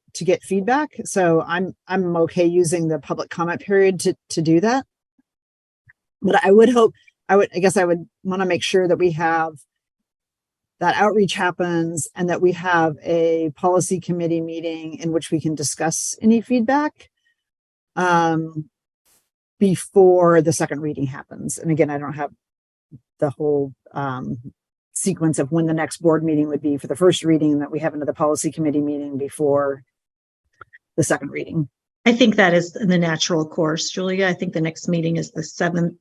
[SPEAKER 7] feedback. So I'm okay using the public comment period to do that. But I guess I would want to make sure that we have that outreach happens and that we have a policy committee meeting in which we can discuss any feedback before the second reading happens. And again, I don't have the whole sequence of when the next board meeting would be for the first reading, that we have another policy committee meeting before the second reading.
[SPEAKER 5] I think that is in the natural course, Julia. I think the next meeting is the 7th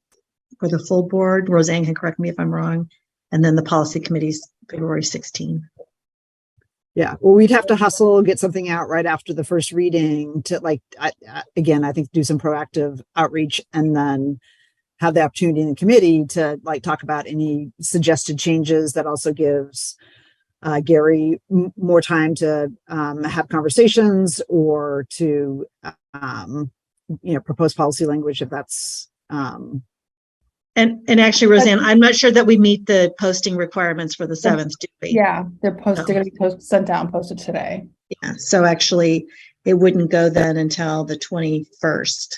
[SPEAKER 5] for the full board. Roseanne can correct me if I'm wrong. And then the policy committee's February 16th.
[SPEAKER 7] Yeah, well, we'd have to hustle, get something out right after the first reading to again, I think do some proactive outreach and then have the opportunity in the committee to talk about any suggested changes. That also gives Gary more time to have conversations or to, propose policy language if that's,
[SPEAKER 5] And actually, Roseanne, I'm not sure that we meet the posting requirements for the 7th, do we?
[SPEAKER 2] Yeah, they're going to be sent out and posted today.
[SPEAKER 5] Yeah, so actually it wouldn't go then until the 21st.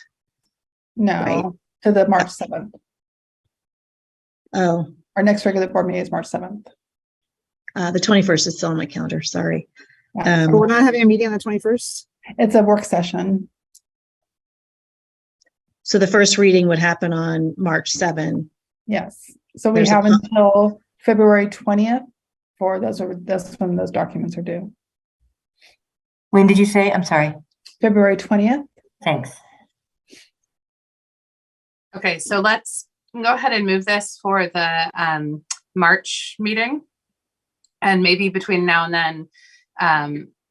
[SPEAKER 2] No,
[SPEAKER 5] right?
[SPEAKER 2] to the March 7th.
[SPEAKER 5] Oh,
[SPEAKER 2] Our next regular board meeting is March 7th.
[SPEAKER 5] The 21st is still on my calendar, sorry.
[SPEAKER 2] Yeah.
[SPEAKER 7] So we're not having a meeting on the 21st?
[SPEAKER 2] It's a work session.
[SPEAKER 5] So the first reading would happen on March 7.
[SPEAKER 2] Yes. So we
[SPEAKER 5] There's a
[SPEAKER 2] have
[SPEAKER 5] con-
[SPEAKER 2] until February 20th for that's when those documents are due.
[SPEAKER 9] When did you say? I'm sorry.
[SPEAKER 2] February 20th.
[SPEAKER 9] Thanks.
[SPEAKER 1] Okay, so let's go ahead and move this for the March meeting. And maybe between now and then,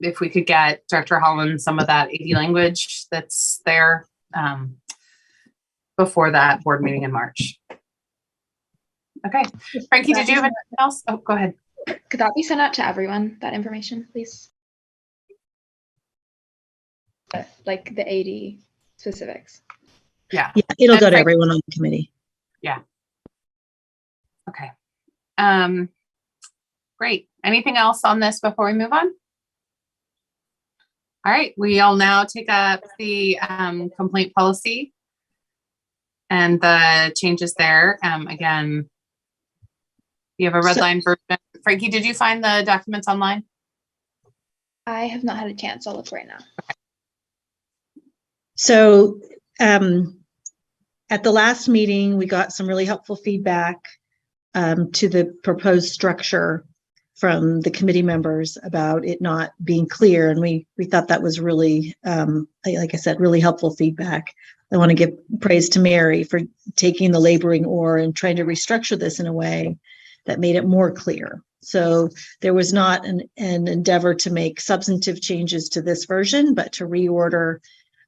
[SPEAKER 1] if we could get Director Holland some of that AD language that's there before that board meeting in March. Okay, Frankie, did you have anything else? Oh, go ahead.
[SPEAKER 6] Could that be sent out to everyone, that information, please? Like the AD specifics.
[SPEAKER 1] Yeah.
[SPEAKER 5] Yeah, it'll
[SPEAKER 1] And
[SPEAKER 5] go to
[SPEAKER 1] Frank-
[SPEAKER 5] everyone on the committee.
[SPEAKER 1] Yeah. Okay. Great. Anything else on this before we move on? All right, we'll now take up the complaint policy and the changes there. Again, you have a red line version. Frankie, did you find the documents online?
[SPEAKER 6] I have not had a chance. I'll look right now.
[SPEAKER 5] So at the last meeting, we got some really helpful feedback to the proposed structure from the committee members about it not being clear. And we thought that was really, like I said, really helpful feedback. I want to give praise to Mary for taking the laboring oar and trying to restructure this in a way that made it more clear. So there was not an endeavor to make substantive changes to this version, but to reorder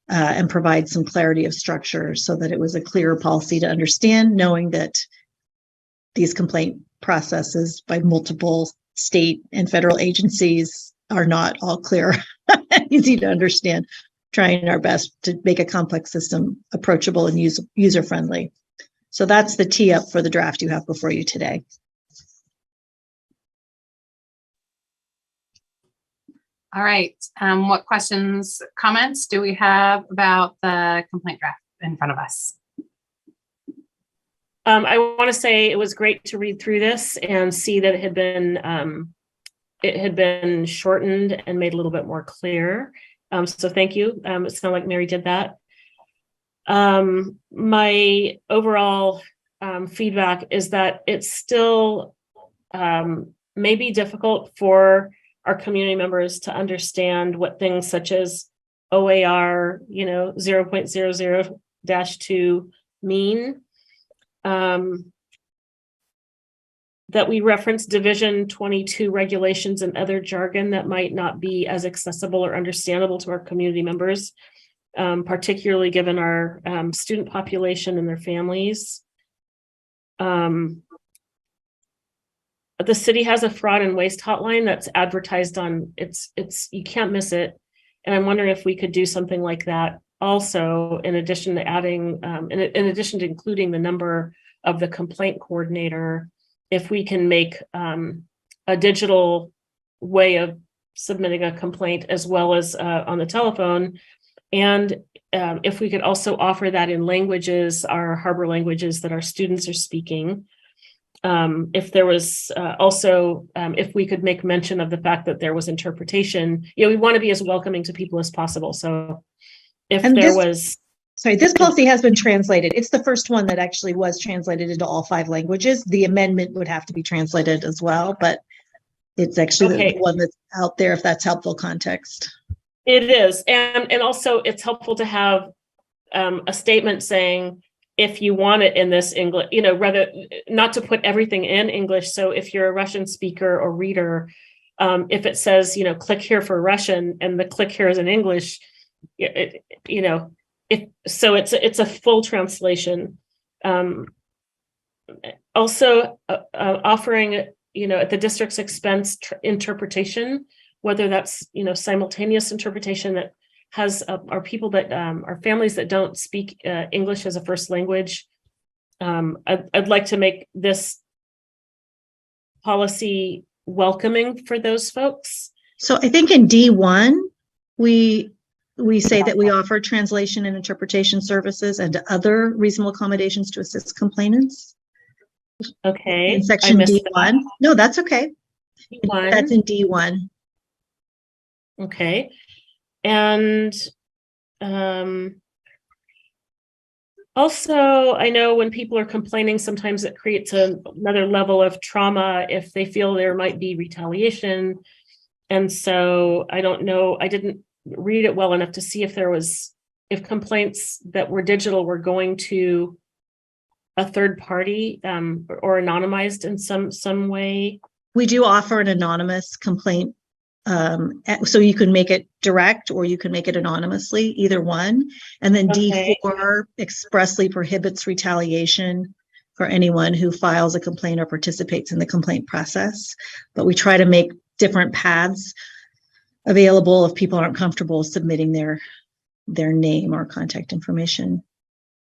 [SPEAKER 5] and provide some clarity of structure so that it was a clearer policy to understand, knowing that these complaint processes by multiple state and federal agencies are not all clear and easy to understand, trying our best to make a complex system approachable and user-friendly. So that's the tee up for the draft you have before you today.
[SPEAKER 1] All right. What questions, comments do we have about the complaint draft in front of us?
[SPEAKER 8] I want to say it was great to read through this and see that it had been shortened and made a little bit more clear. So thank you. It sounded like Mary did that. My overall feedback is that it's still may be difficult for our community members to understand what things such as OAR, 0.00-2 mean. That we reference Division 22 regulations and other jargon that might not be as accessible or understandable to our community members, particularly given our student population and their families. The city has a fraud and waste hotline that's advertised on it's you can't miss it. And I'm wondering if we could do something like that also, in addition to adding, in addition to including the number of the complaint coordinator, if we can make a digital way of submitting a complaint as well as on the telephone. And if we could also offer that in languages, our harbor languages that our students are speaking. If there was also, if we could make mention of the fact that there was interpretation, we want to be as welcoming to people as possible. So if there was...
[SPEAKER 5] Sorry, this policy has been translated. It's the first one that actually was translated into all 5 languages. The amendment would have to be translated as well, but it's actually the one that's out there, if that's helpful context.
[SPEAKER 8] It is. And also it's helpful to have a statement saying, if you want it in this English, rather not to put everything in English. So if you're a Russian speaker or reader, if it says, click here for Russian and the click here is in English, so it's a full translation. Also offering, at the district's expense interpretation, whether that's, simultaneous interpretation that has our people that are families that don't speak English as a first language. I'd like to make this policy welcoming for those folks.
[SPEAKER 5] So I think in D1, we say that we offer translation and interpretation services and other reasonable accommodations to assist complainants.
[SPEAKER 8] Okay.
[SPEAKER 5] In
[SPEAKER 8] I
[SPEAKER 5] section
[SPEAKER 8] missed
[SPEAKER 5] D1. No, that's okay.
[SPEAKER 8] that.
[SPEAKER 5] That's in D1.
[SPEAKER 8] Okay. And also, I know when people are complaining, sometimes it creates another level of trauma if they feel there might be retaliation. And so I don't know, I didn't read it well enough to see if complaints that were digital were going to a third party or anonymized in some way.
[SPEAKER 5] We do offer an anonymous complaint. So you can make it direct or you can make it anonymously, either one. And then
[SPEAKER 8] Okay.
[SPEAKER 5] D4 expressly prohibits retaliation for anyone who files a complaint or participates in the complaint process. But we try to make different paths available if people aren't comfortable submitting their name or contact information.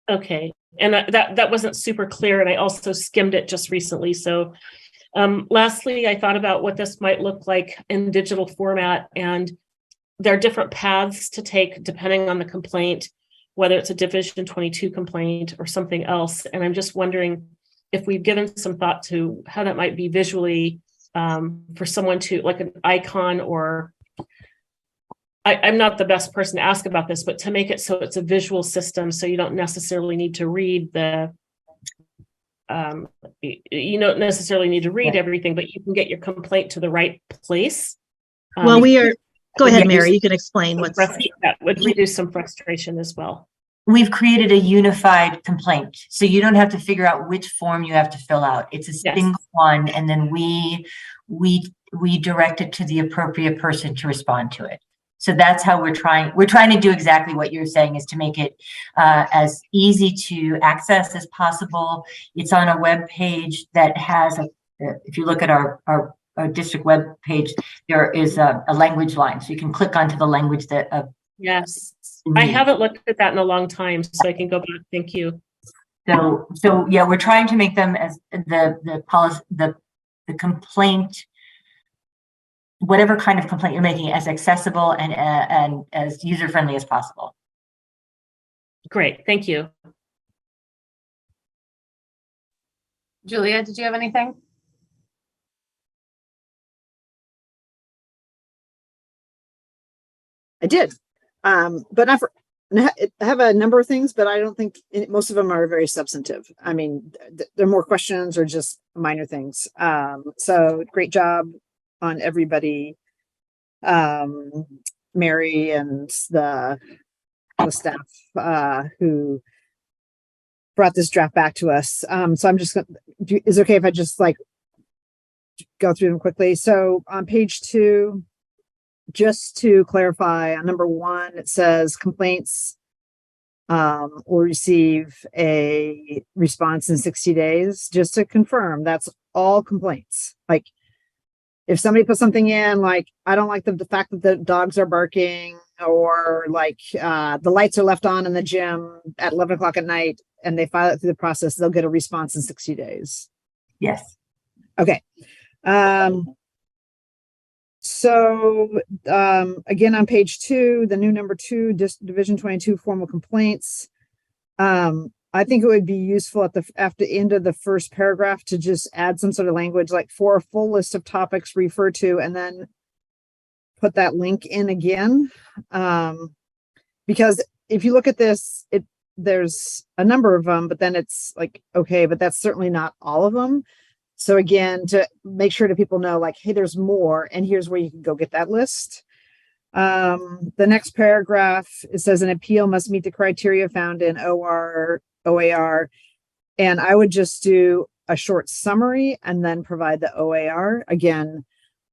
[SPEAKER 8] Okay. And that wasn't super clear. And I also skimmed it just recently. So lastly, I thought about what this might look like in digital format, and there are different paths to take depending on the complaint, whether it's a Division 22 complaint or something else. And I'm just wondering if we've given some thought to how that might be visually for someone to, like, an icon, or I'm not the best person to ask about this, but to make it so it's a visual system, so you don't necessarily need to read you don't necessarily need to read everything, but you can get your complaint to the right place.
[SPEAKER 5] Well, go ahead, Mary, you can explain
[SPEAKER 8] that would reduce some frustration as well.
[SPEAKER 9] We've created a unified complaint, so you don't have to figure out which form you have to fill out. It's a single one, and then we direct it to the appropriate person to respond to it. So that's how we're trying to do exactly what you're saying, is to make it as easy to access as possible. It's on a web page that has if you look at our district web page, there is a language line, so you can click onto the language that
[SPEAKER 8] yes. I haven't looked at that in a long time, so I can go back. Thank you.
[SPEAKER 9] So yeah, we're trying to make them as the policy, the complaint, whatever kind of complaint you're making, as accessible and as user-friendly as possible.
[SPEAKER 8] Great, thank you.
[SPEAKER 1] Julia, did you have anything?
[SPEAKER 7] I did, but not for. I have a number of things, but I don't think most of them are very substantive. I mean, they're more questions or just minor things. So great job on everybody, Mary and the staff who brought this draft back to us. So I'm just gonna, is it okay if I just like go through them quickly? So on page 2, just to clarify, on number 1, it says complaints will receive a response in 60 days. Just to confirm, that's all complaints. Like, if somebody puts something in, like, I don't like the fact that the dogs are barking, or like the lights are left on in the gym at 11 o'clock at night, and they file it through the process, they'll get a response in 60 days.
[SPEAKER 9] Yes.
[SPEAKER 7] Okay. So again, on page 2, the new number 2, Division 22 formal complaints. I think it would be useful after the end of the first paragraph to just add some sort of language, like, for a full list of topics refer to, and then put that link in again. Because if you look at this, there's a number of them, but then it's like, okay, but that's certainly not all of them. So again, to make sure that people know, like, hey, there's more, and here's where you can go get that list. The next paragraph, it says an appeal must meet the criteria found in OAR, and I would just do a short summary and then provide the OAR. Again,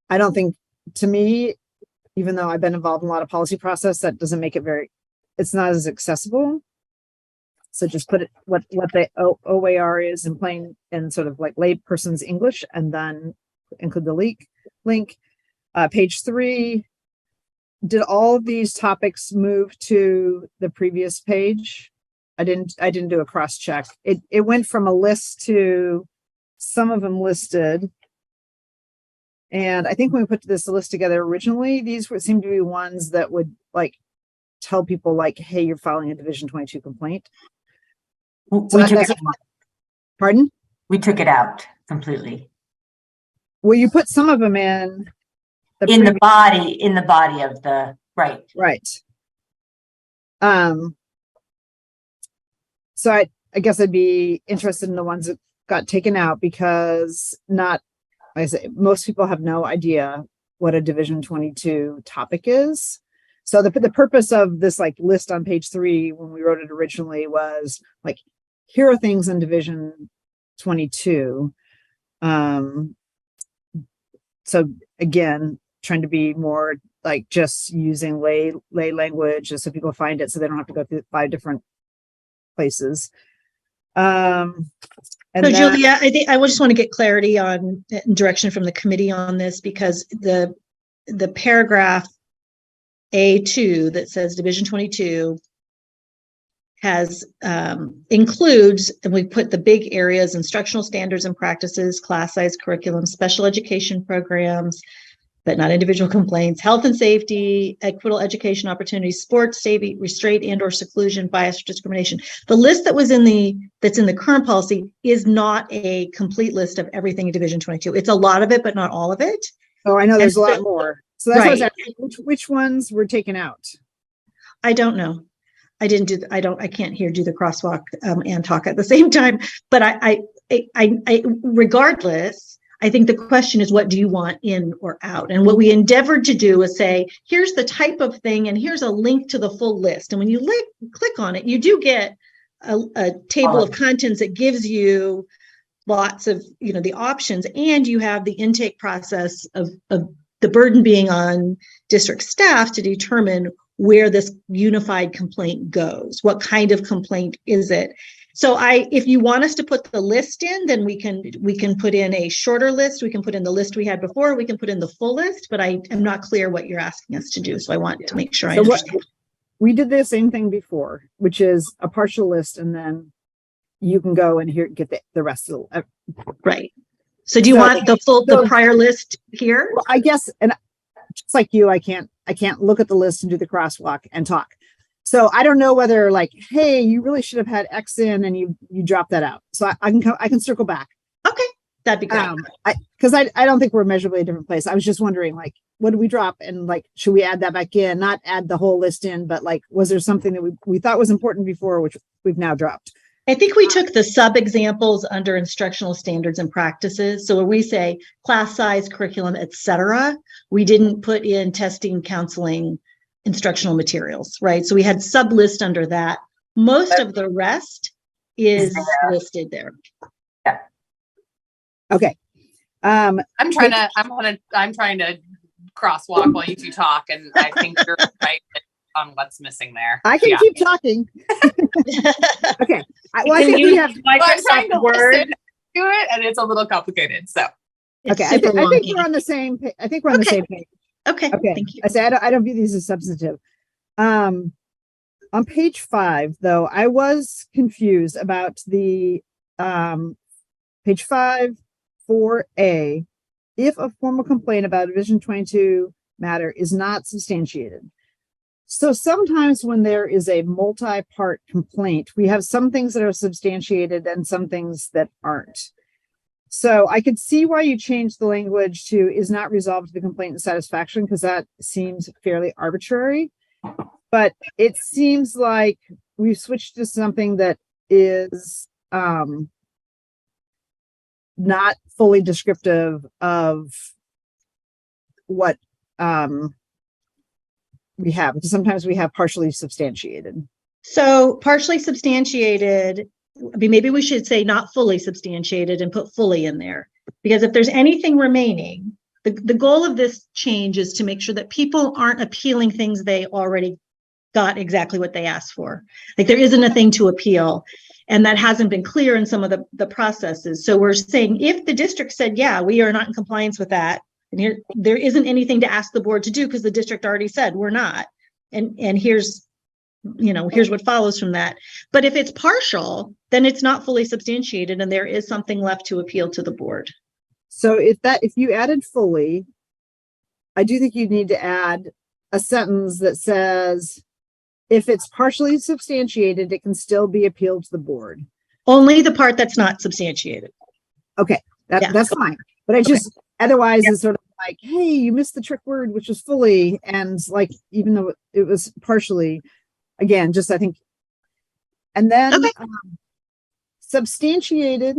[SPEAKER 7] I don't think, to me, even though I've been involved in a lot of policy process, that doesn't make it it's not as accessible. So just put it what the OAR is in plain and sort of like layperson's English, and then include the link. Page 3, did all of these topics move to the previous page? I didn't do a cross check. It went from a list to some of them listed. And I think when we put this list together originally, these seem to be ones that would like tell people, like, hey, you're filing a Division 22 complaint. So
[SPEAKER 9] Pardon? We took it out completely.
[SPEAKER 7] Well, you put some of them in.
[SPEAKER 9] In the body of the, right.
[SPEAKER 7] Right. So I guess I'd be interested in the ones that got taken out because like I say, most people have no idea what a Division 22 topic is. So the purpose of this like list on page 3 when we wrote it originally was like, here are things in Division 22. So again, trying to be more like just using lay language just so people find it so they don't have to go through 5 different places. And
[SPEAKER 5] so Julia, I think I just want to get clarity on direction from the committee on this, because the paragraph A2 that says Division 22 has includes, and we put the big areas: instructional standards and practices, class size curriculum, special education programs, but not individual complaints, health and safety, equitable education opportunities, sports, safety, restraint and or seclusion, bias or discrimination. The list that was that's in the current policy is not a complete list of everything in Division 22. It's a lot of it, but not all of it.
[SPEAKER 7] Oh, I know there's a lot more. So that's
[SPEAKER 5] right.
[SPEAKER 7] what I was asking, which ones were taken out?
[SPEAKER 5] I don't know. I can't do the crosswalk and talk at the same time, but I regardless, I think the question is, what do you want in or out? And what we endeavored to do is say, here's the type of thing, and here's a link to the full list. And when you click on it, you do get a table of contents that gives you lots of, the options, and you have the intake process of the burden being on district staff to determine where this unified complaint goes. What kind of complaint is it? So if you want us to put the list in, then we can put in a shorter list. We can put in the list we had before. We can put in the full list, but I am not clear what you're asking us to do. So I want to make sure I understand.
[SPEAKER 7] We did the same thing before, which is a partial list, and then you can go and get the rest of the
[SPEAKER 5] right. So do you want the prior list here?
[SPEAKER 7] Well, I guess, and just like you, I can't look at the list and do the crosswalk and talk. So I don't know whether like, hey, you really should have had X in and you drop that out. So I can circle back.
[SPEAKER 5] Okay, that'd be great.
[SPEAKER 7] Because I don't think we're measurably a different place. I was just wondering, like, what did we drop, and like, should we add that back in? Not add the whole list in, but like, was there something that we thought was important before, which we've now dropped?
[SPEAKER 5] I think we took the sub examples under instructional standards and practices. So when we say class size, curriculum, etc., we didn't put in testing, counseling, instructional materials, right? So we had sub list under that. Most of the rest is listed there.
[SPEAKER 9] Yeah.
[SPEAKER 7] Okay.
[SPEAKER 1] I'm trying to crosswalk while you two talk, and I think you're right on what's missing there.
[SPEAKER 7] I can keep talking. Okay. I think we have
[SPEAKER 1] Microsoft Word do it, and it's a little complicated. So
[SPEAKER 7] okay, I think we're on the same page. I think we're on the same page.
[SPEAKER 5] Okay.
[SPEAKER 7] Thank you. I say I don't view these as substantive. On page 5, though, I was confused about the page 5, 4A. If a formal complaint about Division 22 matter is not substantiated. So sometimes when there is a multi-part complaint, we have some things that are substantiated and some things that aren't. So I could see why you changed the language to is not resolved to the complainant's satisfaction, because that seems fairly arbitrary. But it seems like we've switched to something that is not fully descriptive of what we have, because sometimes we have partially substantiated.
[SPEAKER 5] So partially substantiated, I mean, maybe we should say not fully substantiated and put fully in there, because if there's anything remaining, the goal of this change is to make sure that people aren't appealing things they already got exactly what they asked for. Like there isn't a thing to appeal, and that hasn't been clear in some of the processes. So we're saying if the district said, yeah, we are not in compliance with that, and here there isn't anything to ask the board to do because the district already said we're not, and here's what follows from that. But if it's partial, then it's not fully substantiated and there is something left to appeal to the board.
[SPEAKER 7] So if you added fully, I do think you need to add a sentence that says, if it's partially substantiated, it can still be appealed to the board.
[SPEAKER 5] Only the part that's not substantiated.
[SPEAKER 7] Okay,
[SPEAKER 5] Yeah.
[SPEAKER 7] that's fine. But I just, otherwise it's sort of like, hey, you missed the trick word, which was fully, and like, even though it was partially, again, just I think, and then
[SPEAKER 5] Okay.
[SPEAKER 7] Substantiated.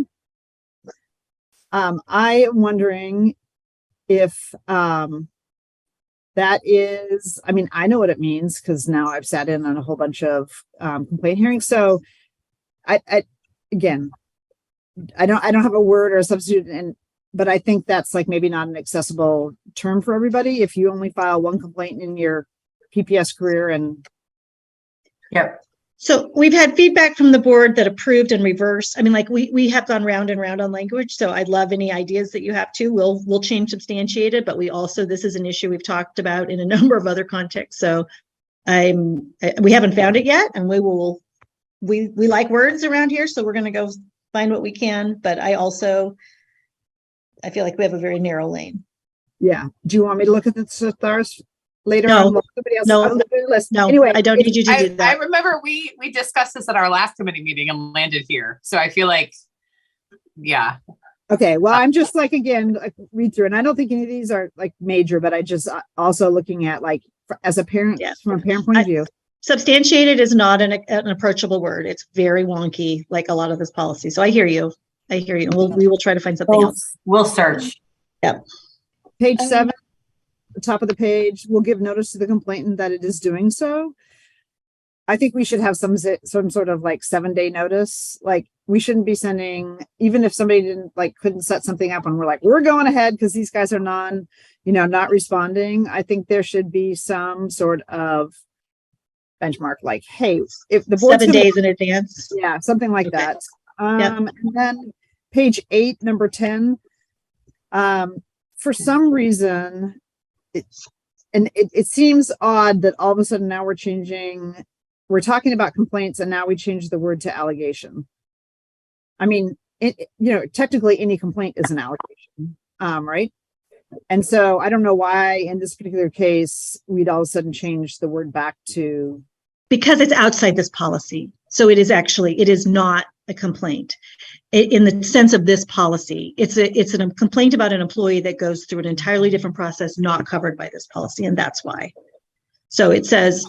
[SPEAKER 7] I am wondering if that is, I mean, I know what it means because now I've sat in on a whole bunch of complaint hearings. So I again, I don't have a word or a substitute, but I think that's like maybe not an accessible term for everybody. If you only file one complaint in your PPS career, and
[SPEAKER 9] Yep.
[SPEAKER 5] So we've had feedback from the board that approved and reversed. I mean, like we have gone round and round on language. So I'd love any ideas that you have too. We'll change substantiated, but we also, this is an issue we've talked about in a number of other contexts. So we haven't found it yet, and we like words around here. So we're going to go find what we can. But I feel like we have a very narrow lane.
[SPEAKER 7] yeah. Do you want me to look at the stars later
[SPEAKER 5] No.
[SPEAKER 7] on? Somebody else,
[SPEAKER 5] No.
[SPEAKER 7] I'll look at the list.
[SPEAKER 5] No,
[SPEAKER 7] Anyway,
[SPEAKER 5] I don't need you to do
[SPEAKER 1] I
[SPEAKER 5] that.
[SPEAKER 1] remember we discussed this at our last committee meeting and landed here. So I feel like, yeah.
[SPEAKER 7] okay, well, I'm just like, again, like, read through, and I don't think any of these are like major, but I just also looking at like as a parent,
[SPEAKER 5] Yeah.
[SPEAKER 7] from a parent point of view.
[SPEAKER 5] Substantiated is not an approachable word. It's very wonky, like a lot of this policy. So I hear you. We will try to find something else.
[SPEAKER 9] We'll search.
[SPEAKER 7] Page 7, the top of the page, will give notice to the complainant that it is doing so. I think we should have some sort of like 7-day notice. Like, we shouldn't be sending, even if somebody couldn't set something up and we're like, we're going ahead because these guys are not responding. I think there should be some sort of benchmark, like, hey, if the board's
[SPEAKER 5] 7 days in advance.
[SPEAKER 7] yeah, something like
[SPEAKER 5] Okay.
[SPEAKER 7] that.
[SPEAKER 5] Yep.
[SPEAKER 7] And then page 8, number 10, for some reason, it seems odd that all of a sudden now we're talking about complaints and now we change the word to allegation. I mean, technically any complaint is an allegation, right? And so I don't know why in this particular case, we'd all of a sudden change the word back to.
[SPEAKER 5] Because it's outside this policy. So it is not a complaint in the sense of this policy. It's a complaint about an employee that goes through an entirely different process not covered by this policy. And that's why. So it says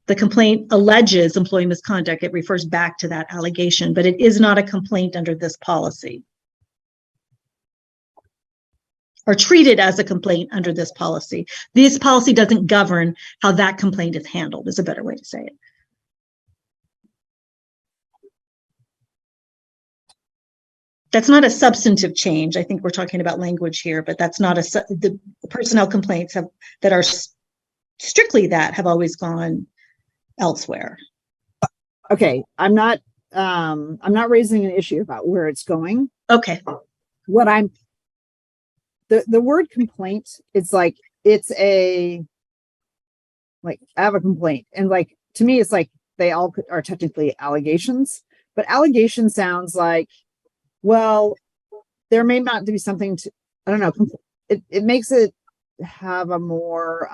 [SPEAKER 5] the complaint alleges employee misconduct. It refers back to that allegation, but it is not a complaint under this policy. Or treated as a complaint under this policy. This policy doesn't govern how that complaint is handled, is a better way to say it. That's not a substantive change. I think we're talking about language here, but that's not the personnel complaints that are strictly that have always gone elsewhere.
[SPEAKER 7] Okay, I'm not raising an issue about where it's going.
[SPEAKER 5] Okay.
[SPEAKER 7] The word complaint, it's like, I have a complaint, and like, to me, it's like they all are technically allegations, but allegation sounds like, well, there may not be something to, I don't know, it makes it have a more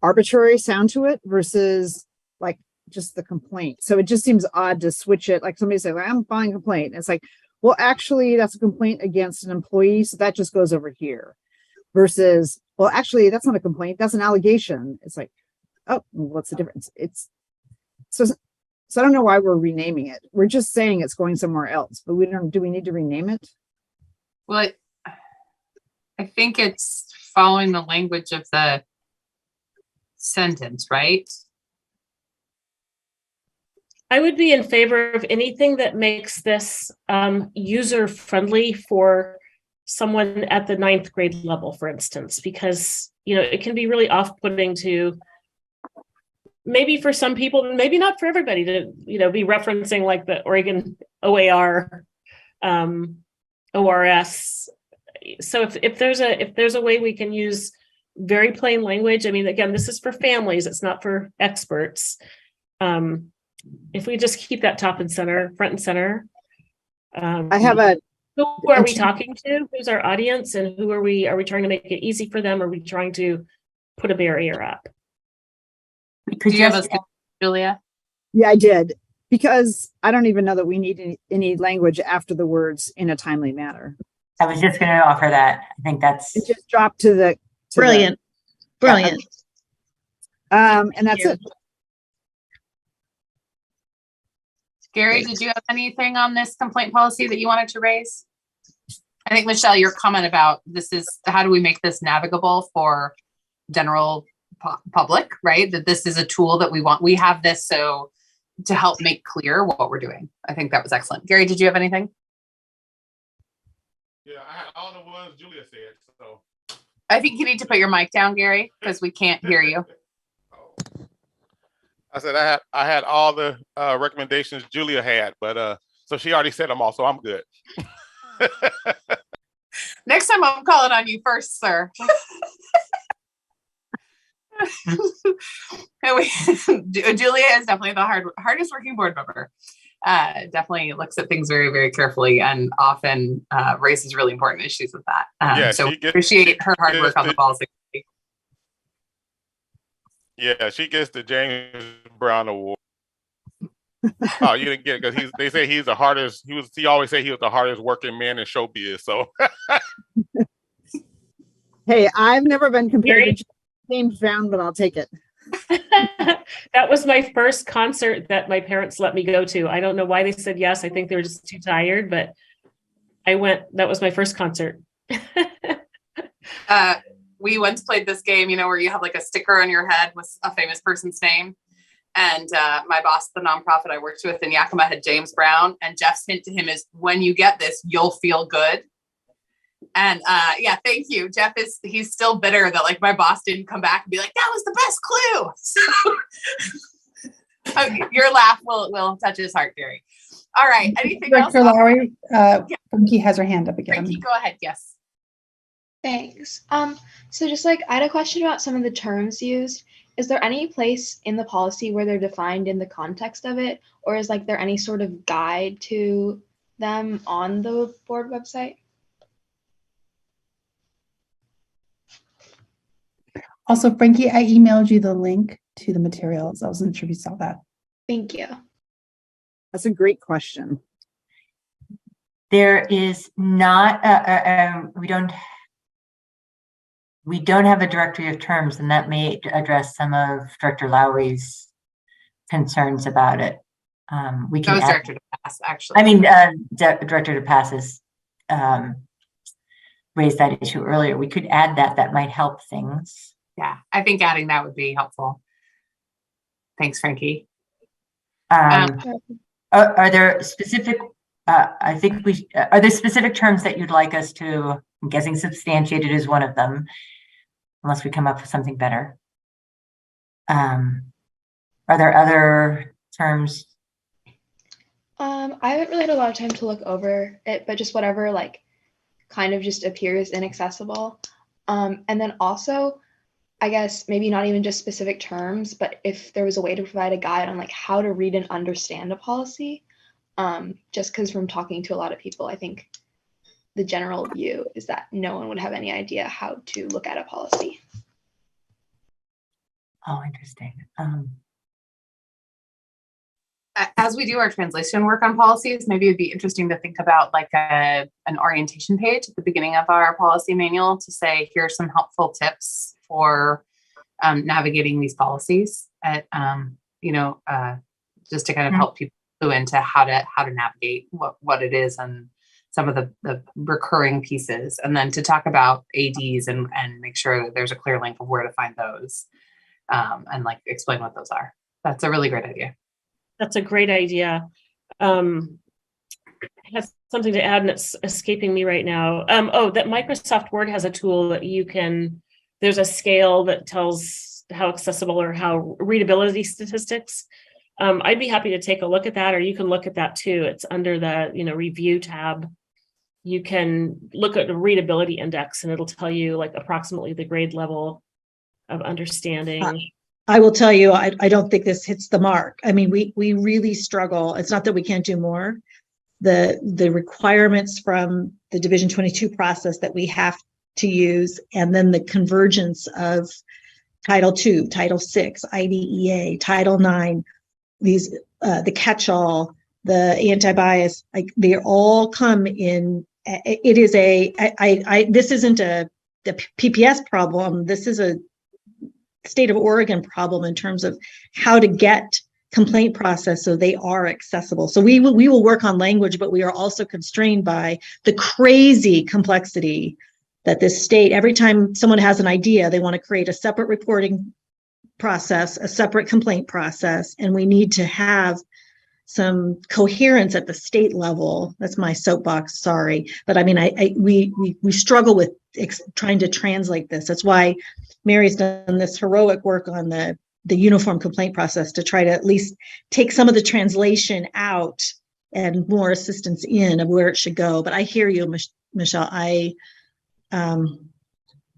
[SPEAKER 7] arbitrary sound to it versus like just the complaint. So it just seems odd to switch it, like somebody say, well, I'm filing a complaint. And it's like, well, actually, that's a complaint against an employee, so that just goes over here. Versus, well, actually, that's not a complaint, that's an allegation. It's like, oh, what's the difference? So I don't know why we're renaming it. We're just saying it's going somewhere else, but do we need to rename it?
[SPEAKER 1] Well, I think it's following the language of the sentence, right?
[SPEAKER 8] I would be in favor of anything that makes this user friendly for someone at the 9th grade level, for instance, because, it can be really off-putting to maybe for some people, maybe not for everybody, to, be referencing like the Oregon OAR, ORS. So if there's a way we can use very plain language, I mean, again, this is for families, it's not for experts. If we just keep that front and center.
[SPEAKER 7] I have
[SPEAKER 8] who are we talking to? Who's our audience, and who are we trying to make it easy for them? Or are we trying to put a barrier up?
[SPEAKER 1] Do you have a, Julia?
[SPEAKER 7] Yeah, I did. Because I don't even know that we need any language after the words "in a timely manner."
[SPEAKER 9] I was just going to offer that. I think that's
[SPEAKER 7] It just dropped to the
[SPEAKER 5] Brilliant. Brilliant.
[SPEAKER 7] And that's it.
[SPEAKER 1] Gary, did you have anything on this complaint policy that you wanted to raise? I think, Michelle, your comment about this is, how do we make this navigable for general public, right? That this is a tool that we have this so to help make clear what we're doing. I think that was excellent. Gary, did you have anything?
[SPEAKER 11] Yeah, I had all the ones Julia said, so.
[SPEAKER 1] I think you need to put your mic down, Gary, because we can't hear you.
[SPEAKER 11] I said I had all the recommendations Julia had, but so she already said them all, so I'm good.
[SPEAKER 1] Next time I'm calling on you first, sir. Julia is definitely the hardest working board member. Definitely looks at things very, very carefully and often raises really important issues with that.
[SPEAKER 11] Yeah,
[SPEAKER 1] so appreciate her hard work on the policy.
[SPEAKER 11] Yeah, she gets the James Brown Award. Oh, you didn't get it because they say he's the hardest. He always say he was the hardest working man in showbiz. So
[SPEAKER 7] Hey, I've never been compared to James Brown, but I'll take it.
[SPEAKER 8] That was my first concert that my parents let me go to. I don't know why they said yes. I think they were just too tired, but I went. That was my first concert.
[SPEAKER 1] We once played this game, where you have like a sticker on your head with a famous person's name. And my boss, the nonprofit I worked with in Yakima, had James Brown. And Jeff's hint to him is, when you get this, you'll feel good. And yeah, thank you. Jeff he's still bitter that like my boss didn't come back and be like, that was the best clue. So, your laugh will touch his heart, Gary. All right. Anything
[SPEAKER 2] Director
[SPEAKER 1] else?
[SPEAKER 2] Lowry, Frankie has her hand up again.
[SPEAKER 1] Frankie, go ahead. Yes.
[SPEAKER 6] Thanks. So just like I had a question about some of the terms used. Is there any place in the policy where they're defined in the context of it, or is like there any sort of guide to them on the board website?
[SPEAKER 2] Also, Frankie, I emailed you the link to the materials. I wasn't sure if you saw that.
[SPEAKER 6] Thank you.
[SPEAKER 7] That's a great question.
[SPEAKER 9] There is not, we don't have a directory of terms, and that may address some of Director Lowry's concerns about it. We can
[SPEAKER 1] That was Director DePass, actually.
[SPEAKER 9] I mean, Director DePass has raised that issue earlier. We could add that. That might help things.
[SPEAKER 1] Yeah, I think adding that would be helpful. Thanks, Frankie.
[SPEAKER 9] Are there specific? I think are there specific terms that you'd like us to? I'm guessing substantiated is one of them, unless we come up with something better. Are there other terms?
[SPEAKER 6] I haven't really had a lot of time to look over it, but just whatever like kind of just appears inaccessible. And then also, I guess maybe not even just specific terms, but if there was a way to provide a guide on like how to read and understand a policy, just because from talking to a lot of people, I think the general view is that no one would have any idea how to look at a policy.
[SPEAKER 9] Oh, interesting.
[SPEAKER 1] As we do our translation work on policies, maybe it'd be interesting to think about like an orientation page at the beginning of our policy manual to say, here's some helpful tips for navigating these policies at, just to kind of help people into how to navigate what it is and some of the recurring pieces, and then to talk about ADs and make sure that there's a clear link of where to find those and like explain what those are. That's a really great idea.
[SPEAKER 8] That's a great idea. I have something to add and it's escaping me right now. That Microsoft Word has a tool that there's a scale that tells how accessible or how readability statistics. I'd be happy to take a look at that, or you can look at that too. It's under the review tab. You can look at the readability index and it'll tell you like approximately the grade level of understanding.
[SPEAKER 5] I will tell you, I don't think this hits the mark. I mean, we really struggle. It's not that we can't do more. The requirements from the Division 22 process that we have to use, and then the convergence of Title II, Title VI, IDEA, Title IX, the catch-all, the anti-bias, like they all come in. It is this isn't the PPS problem. This is a state of Oregon problem in terms of how to get complaint process so they are accessible. So we will work on language, but we are also constrained by the crazy complexity that this state, every time someone has an idea, they want to create a separate reporting process, a separate complaint process, and we need to have some coherence at the state level. That's my soapbox, sorry. But I mean, we struggle with trying to translate this. That's why Mary's done this heroic work on the uniform complaint process to try to at least take some of the translation out and more assistance in of where it should go. But I hear you, Michelle.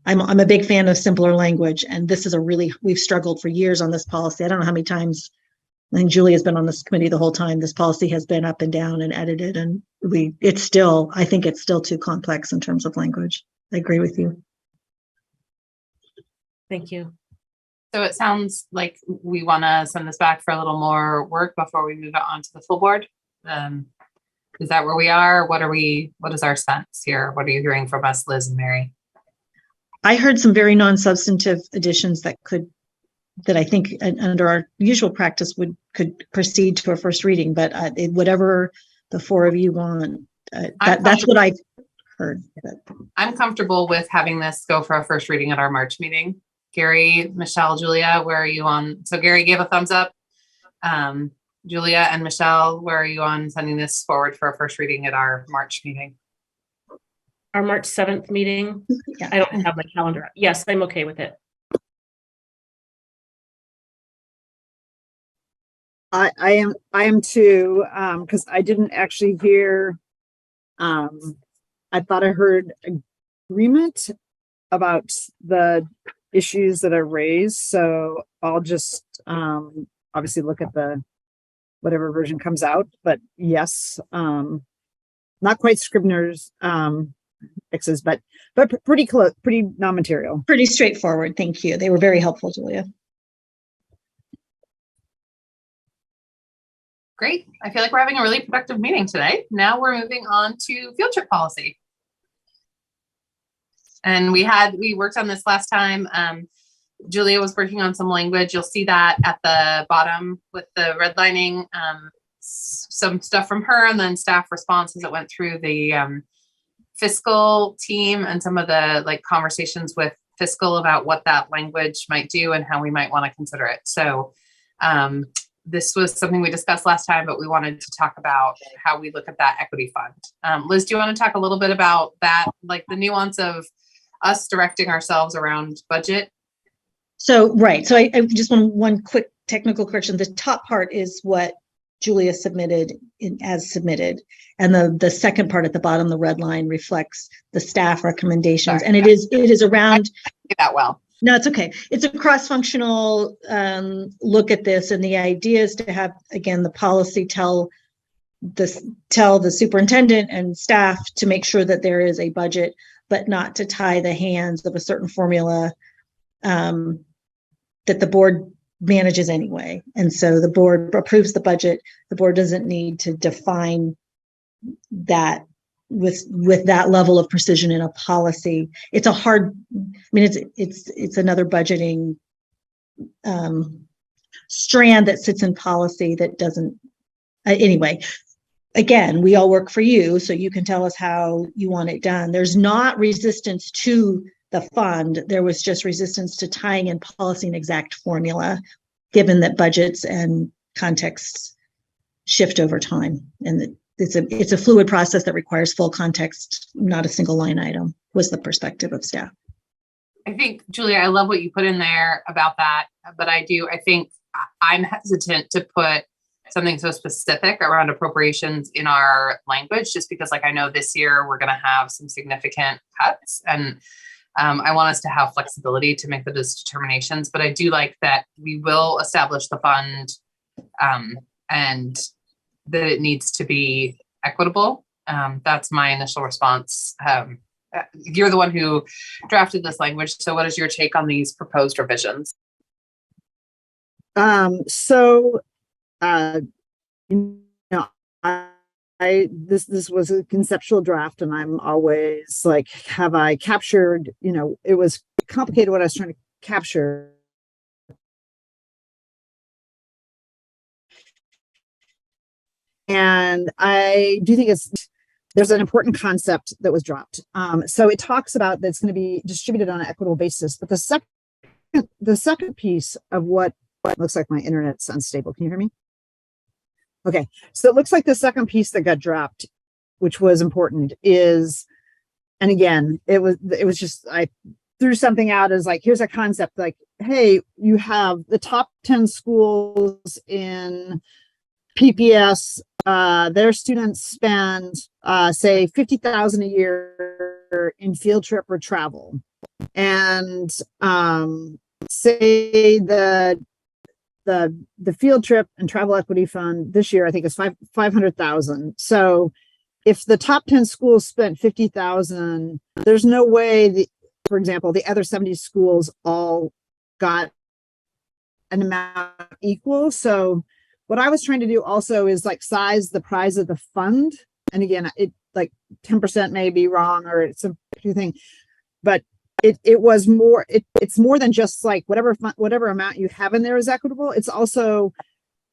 [SPEAKER 5] I'm a big fan of simpler language, and this is we've struggled for years on this policy. I don't know how many times, I think Julie has been on this committee the whole time. This policy has been up and down and edited, and I think it's still too complex in terms of language. I agree with you.
[SPEAKER 8] Thank you.
[SPEAKER 1] So it sounds like we want to send this back for a little more work before we move it on to the full board. Is that where we are? What is our sense here? What are you hearing from us, Liz and Mary?
[SPEAKER 5] I heard some very non-substantive additions that I think under our usual practice could proceed to a first reading, but whatever the four of you want, that's what I've heard.
[SPEAKER 1] I'm comfortable with having this go for a first reading at our March meeting. Gary, Michelle, Julia, where are you on? So Gary gave a thumbs up. Julia and Michelle, where are you on sending this forward for a first reading at our March meeting?
[SPEAKER 8] Our March 7th meeting?
[SPEAKER 5] Yeah.
[SPEAKER 8] I don't have my calendar. Yes, I'm okay with it.
[SPEAKER 7] I am too, because I didn't actually hear, I thought I heard agreement about the issues that are raised. So I'll just obviously look at whatever version comes out, but yes, not quite Scribner's fixes, but pretty close, pretty non-material.
[SPEAKER 5] Pretty straightforward. Thank you. They were very helpful, Julia.
[SPEAKER 1] Great. I feel like we're having a really productive meeting today. Now we're moving on to field trip policy. And we worked on this last time. Julia was working on some language. You'll see that at the bottom with the redlining, some stuff from her, and then staff responses that went through the fiscal team and some of the conversations with fiscal about what that language might do and how we might want to consider it. So this was something we discussed last time, but we wanted to talk about how we look at that equity fund. Liz, do you want to talk a little bit about that, like the nuance of us directing ourselves around budget?
[SPEAKER 5] So, right. So I just want one quick technical correction. The top part is what Julia submitted as submitted. And the second part at the bottom, the red line, reflects the staff recommendations.
[SPEAKER 1] Sorry,
[SPEAKER 5] and it is around
[SPEAKER 1] that well.
[SPEAKER 5] No, it's okay. It's a cross-functional look at this. And the idea is to have, again, the policy tell the superintendent and staff to make sure that there is a budget, but not to tie the hands of a certain formula that the board manages anyway. And so the board approves the budget. The board doesn't need to define that with that level of precision in a policy. It's a hard, it's another budgeting strand that sits in policy that doesn't, anyway. Again, we all work for you, so you can tell us how you want it done. There's not resistance to the fund. There was just resistance to tying in policy and exact formula, given that budgets and contexts shift over time. And it's a fluid process that requires full context, not a single line item, was the perspective of staff.
[SPEAKER 1] I think, Julia, I love what you put in there about that, but I think I'm hesitant to put something so specific around appropriations in our language, just because I know this year we're going to have some significant cuts, and I want us to have flexibility to make those determinations. But I do like that we will establish the fund and that it needs to be equitable. That's my initial response. You're the one who drafted this language. So what is your take on these proposed revisions?
[SPEAKER 7] you know, this was a conceptual draft, and I'm always like, have I captured, you know, it was complicated what I was trying to capture. And I do think there's an important concept that was dropped. So it talks about that it's going to be distributed on an equitable basis, but the second piece of what looks like my internet's unstable. Can you hear me? Okay, so it looks like the second piece that got dropped, which was important, is, and again, it was just, I threw something out as like, here's a concept, like, hey, you have the top 10 schools in PPS, their students spend, say, $50,000 a year in field trip or travel, and say the field trip and travel equity fund this year, I think, is 500,000. So if the top 10 schools spent 50,000, there's no way for example, the other 70 schools all got an amount equal. So what I was trying to do also is like size the prize of the fund. And again, it like 10% may be wrong, or it's a thing, but it was more, it's more than just like whatever amount you have in there is equitable. It's also,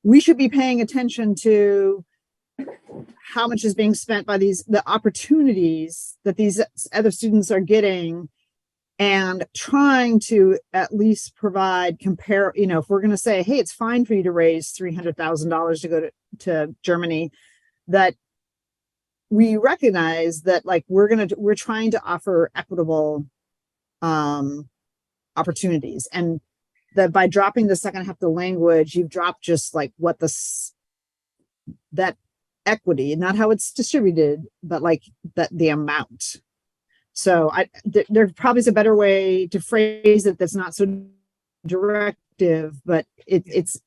[SPEAKER 7] we should be paying attention to how much is being spent by the opportunities that these other students are getting, and trying to at least provide you know, if we're going to say, hey, it's fine for you to raise $300,000 to go to Germany, that we recognize that like we're trying to offer equitable opportunities, and that by dropping the second half of the language, you've dropped just like what that equity, not how it's distributed, but like the amount. So there probably is a better way to phrase it that's not so directive, but it's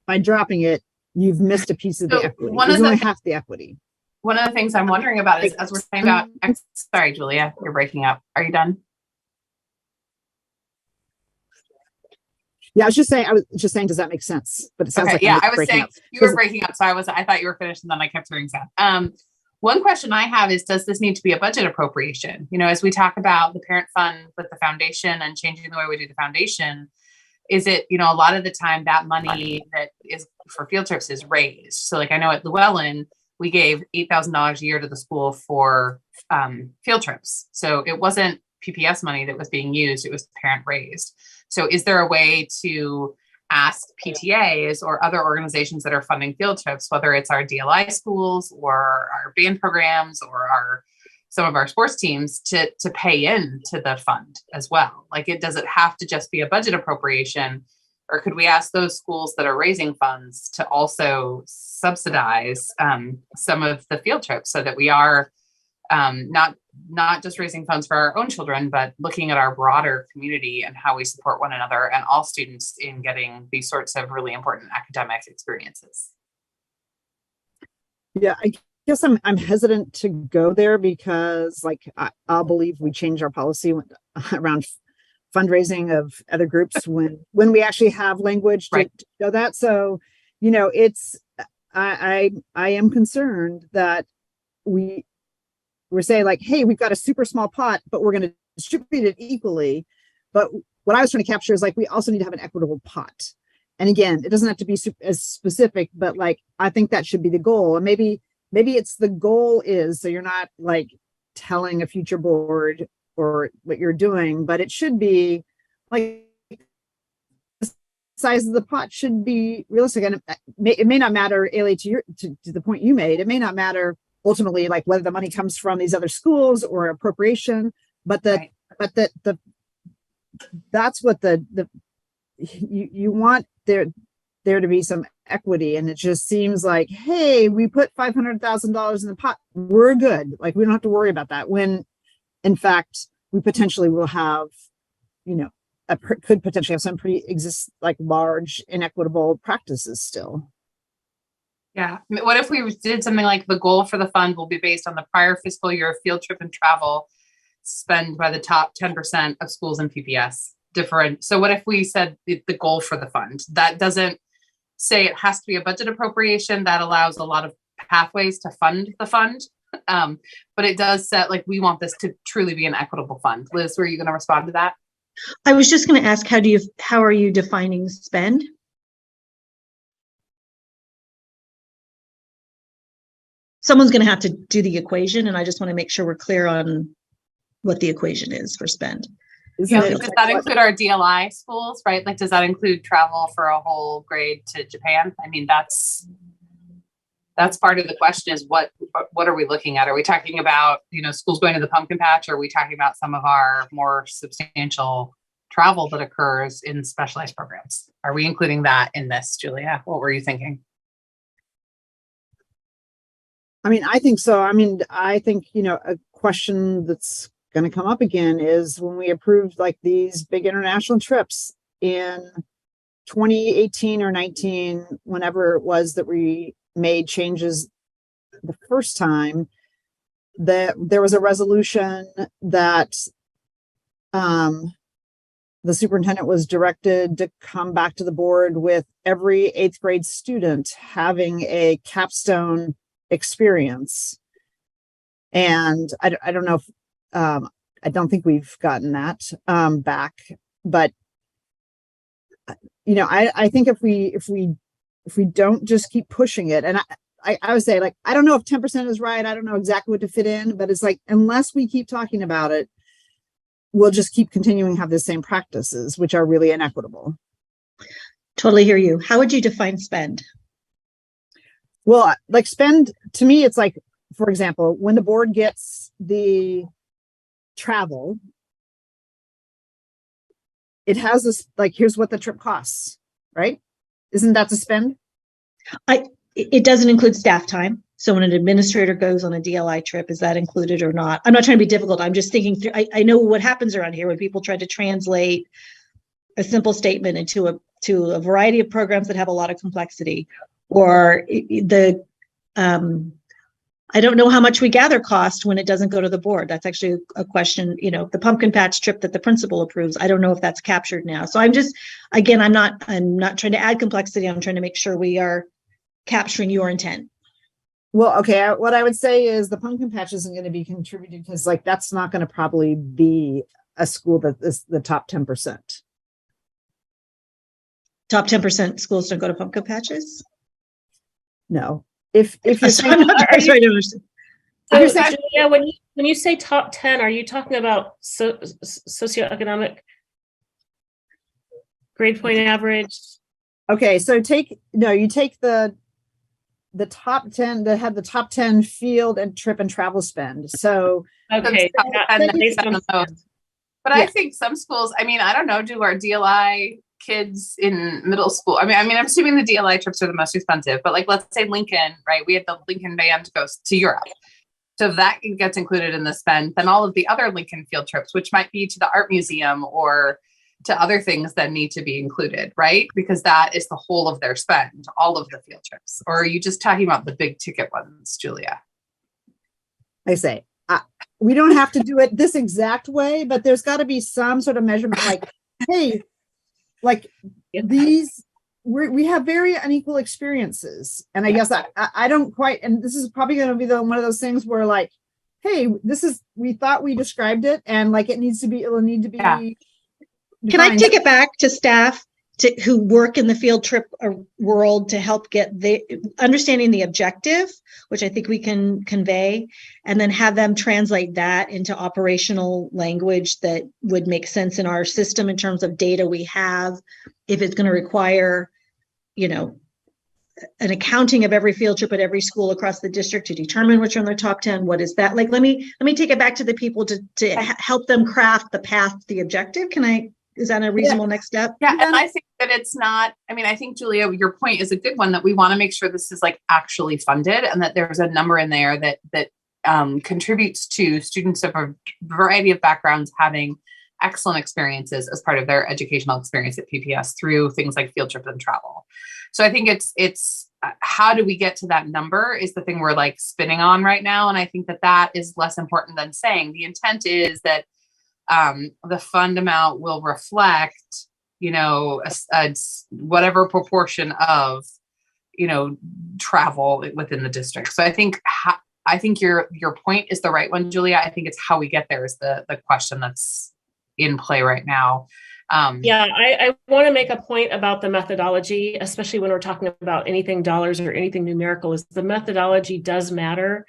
[SPEAKER 7] by dropping it, you've missed a piece of the equity. There's only half the equity.
[SPEAKER 1] One of the things I'm wondering about is, as we're saying about, sorry, Julia, you're breaking up. Are you done?
[SPEAKER 7] Yeah, I was just saying, does that make sense? But it sounds
[SPEAKER 1] okay,
[SPEAKER 7] like
[SPEAKER 1] yeah, I was saying
[SPEAKER 7] up.
[SPEAKER 1] You were breaking up, so I thought you were finished, and then I kept hearing sound. One question I have is, does this need to be a budget appropriation? You know, as we talk about the parent fund with the foundation and changing the way we do the foundation, is it, you know, a lot of the time that money that is for field trips is raised. So like I know at Llewellyn, we gave $8,000 a year to the school for field trips. So it wasn't PPS money that was being used, it was parent raised. So is there a way to ask PTAs or other organizations that are funding field trips, whether it's our DLI schools or our band programs or some of our sports teams, to pay into the fund as well? Like, does it have to just be a budget appropriation, or could we ask those schools that are raising funds to also subsidize some of the field trips, so that we are not just raising funds for our own children, but looking at our broader community and how we support one another and all students in getting these sorts of really important academic experiences?
[SPEAKER 7] Yeah, I guess I'm hesitant to go there, because like I'll believe we change our policy around fundraising of other groups when we actually have language to show that. So, you know, I am concerned that we're saying like, hey, we've got a super small pot, but we're going to distribute it equally. But what I was trying to capture is like, we also need to have an equitable pot. And again, it doesn't have to be as specific, but like, I think that should be the goal. And maybe it's the goal is, so you're not like telling a future board or what you're doing, but it should be like, the size of the pot should be realistic. And it may not matter, Ailey, to the point you made, it may not matter ultimately, like whether the money comes from these other schools or appropriation, but that's what you want there to be some equity. And it just seems like, hey, we put $500,000 in the pot, we're good. Like, we don't have to worry about that, when in fact, we potentially will have, you know, could potentially have some like large inequitable practices still.
[SPEAKER 1] Yeah. What if we did something like the goal for the fund will be based on the prior fiscal year of field trip and travel spent by the top 10% of schools in PPS? Different. So what if we said the goal for the fund that doesn't say it has to be a budget appropriation that allows a lot of pathways to fund the fund. But it does set, like, we want this to truly be an equitable fund. Liz, were you going to respond to that?
[SPEAKER 5] I was just going to ask, how are you defining spend? Someone's going to have to do the equation, and I just want to make sure we're clear on what the equation is for spend.
[SPEAKER 1] Does that include our DLI schools, right? Like, does that include travel for a whole grade to Japan? I mean, that's part of the question, is what are we looking at? Are we talking about, schools going to the pumpkin patch? Or are we talking about some of our more substantial travel that occurs in specialized programs? Are we including that in this, Julia? What were you thinking?
[SPEAKER 7] I mean, I think so. I mean, I think, a question that's going to come up again is when we approved like these big international trips in 2018 or 19, whenever it was that we made changes the first time, that there was a resolution that the superintendent was directed to come back to the board with every 8th grade student having a capstone experience. And I don't know if I don't think we've gotten that back, but I think if we don't just keep pushing it, and I would say, like, I don't know if 10% is right. I don't know exactly what to fit in, but it's like, unless we keep talking about it, we'll just keep continuing to have the same practices, which are really inequitable.
[SPEAKER 5] Totally hear you. How would you define spend?
[SPEAKER 7] Well, like, spend to me, it's like, for example, when the board gets the travel, it has this, like, here's what the trip costs, right? Isn't that the spend?
[SPEAKER 5] It doesn't include staff time. So when an administrator goes on a DLI trip, is that included or not? I'm not trying to be difficult. I'm just thinking through. I know what happens around here when people try to translate a simple statement into a variety of programs that have a lot of complexity, or I don't know how much we gather cost when it doesn't go to the board. That's actually a question, the pumpkin patch trip that the principal approves. I don't know if that's captured now. So I'm just, again, I'm not trying to add complexity. I'm trying to make sure we are capturing your intent.
[SPEAKER 7] Well, okay. What I would say is the pumpkin patch isn't going to be contributed because, like, that's not going to probably be a school that is the top 10%.
[SPEAKER 5] Top 10% schools don't go to pumpkin patches?
[SPEAKER 7] No. If you're saying,
[SPEAKER 5] I'm not very sorry to understand.
[SPEAKER 8] So, Julia, when you say top 10, are you talking about socioeconomic grade point average?
[SPEAKER 7] Okay, so you take the top 10 that have the top 10 field and trip and travel spend. So
[SPEAKER 8] okay, based on those.
[SPEAKER 1] But yeah. I think some schools, I mean, I don't know, do our DLI kids in middle school? I mean, I'm assuming the DLI trips are the most expensive, but, like, let's say Lincoln, right? We had the Lincoln band go to Europe. So if that gets included in the spend, then all of the other Lincoln field trips, which might be to the art museum or to other things that need to be included, right? Because that is the whole of their spend, all of the field trips. Or are you just talking about the big ticket ones, Julia?
[SPEAKER 7] I say, we don't have to do it this exact way, but there's got to be some sort of measurement, like, hey, like, these, we have very unequal experiences. And I guess I don't quite, and this is probably going to be one of those things where, like, hey, we thought we described it, and, like, it'll need to be. Yeah.
[SPEAKER 5] Can I take it back to staff who work in the field trip world to help get understanding the objective, which I think we can convey, and then have them translate that into operational language that would make sense in our system in terms of data we have. If it's going to require, an accounting of every field trip at every school across the district to determine which are in their top 10, what is that? Like, let me take it back to the people to help them craft the path, the objective. Is that a reasonable next step?
[SPEAKER 1] Yeah, and I think that it's not, I mean, I think, Julia, your point is a good one, that we want to make sure this is, like, actually funded, and that there's a number in there that contributes to students of a variety of backgrounds having excellent experiences as part of their educational experience at PPS through things like field trips and travel. So I think it's how do we get to that number is the thing we're, like, spinning on right now. And I think that is less important than saying the intent is that the fund amount will reflect whatever proportion of, travel within the district. So I think your point is the right one, Julia. I think it's how we get there is the question that's in play right now.
[SPEAKER 8] Yeah, I want to make a point about the methodology, especially when we're talking about anything dollars or anything numerical, is the methodology does matter.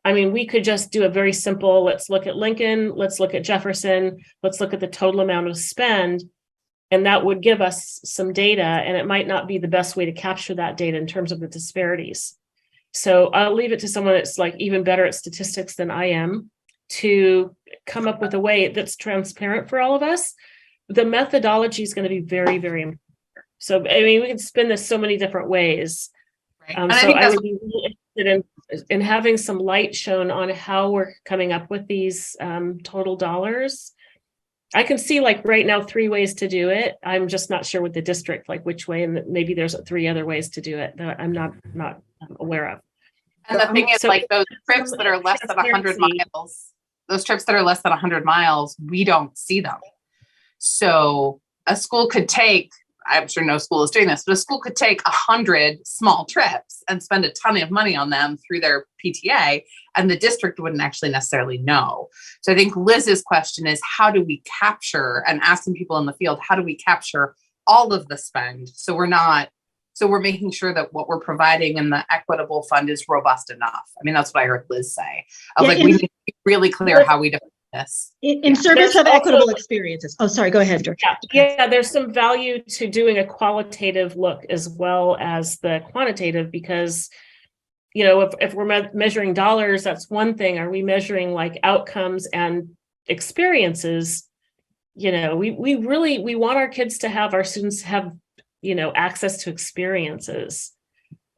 [SPEAKER 8] I mean, we could just do a very simple, let's look at Lincoln, let's look at Jefferson, let's look at the total amount of spend. And that would give us some data, and it might not be the best way to capture that data in terms of the disparities. So I'll leave it to someone that's like even better at statistics than I am to come up with a way that's transparent for all of us. The methodology is going to be very, very important. So, I mean, we can spin this so many different ways.
[SPEAKER 1] Right.
[SPEAKER 8] So I would be really interested in having some light shown on how we're coming up with these total dollars. I can see like right now 3 ways to do it. I'm just not sure with the district, like which way, and maybe there's 3 other ways to do it that I'm not aware of.
[SPEAKER 1] And the thing is, like those trips that are less than 100 miles, we don't see them. So a school could take, I'm sure no school is doing this, but a school could take 100 small trips and spend a ton of money on them through their PTA, and the district wouldn't actually necessarily know. So I think Liz's question is, how do we capture, and asking people in the field, how do we capture all of the spend? So we're making sure that what we're providing in the equitable fund is robust enough. I mean, that's what I heard Liz say. We need to be really clear how we define this.
[SPEAKER 5] In service of equitable experiences. Oh, sorry, go ahead, George.
[SPEAKER 8] Yeah, there's some value to doing a qualitative look as well as the quantitative, because, if we're measuring dollars, that's one thing. Are we measuring like outcomes and experiences? We want our kids to have, our students have, access to experiences.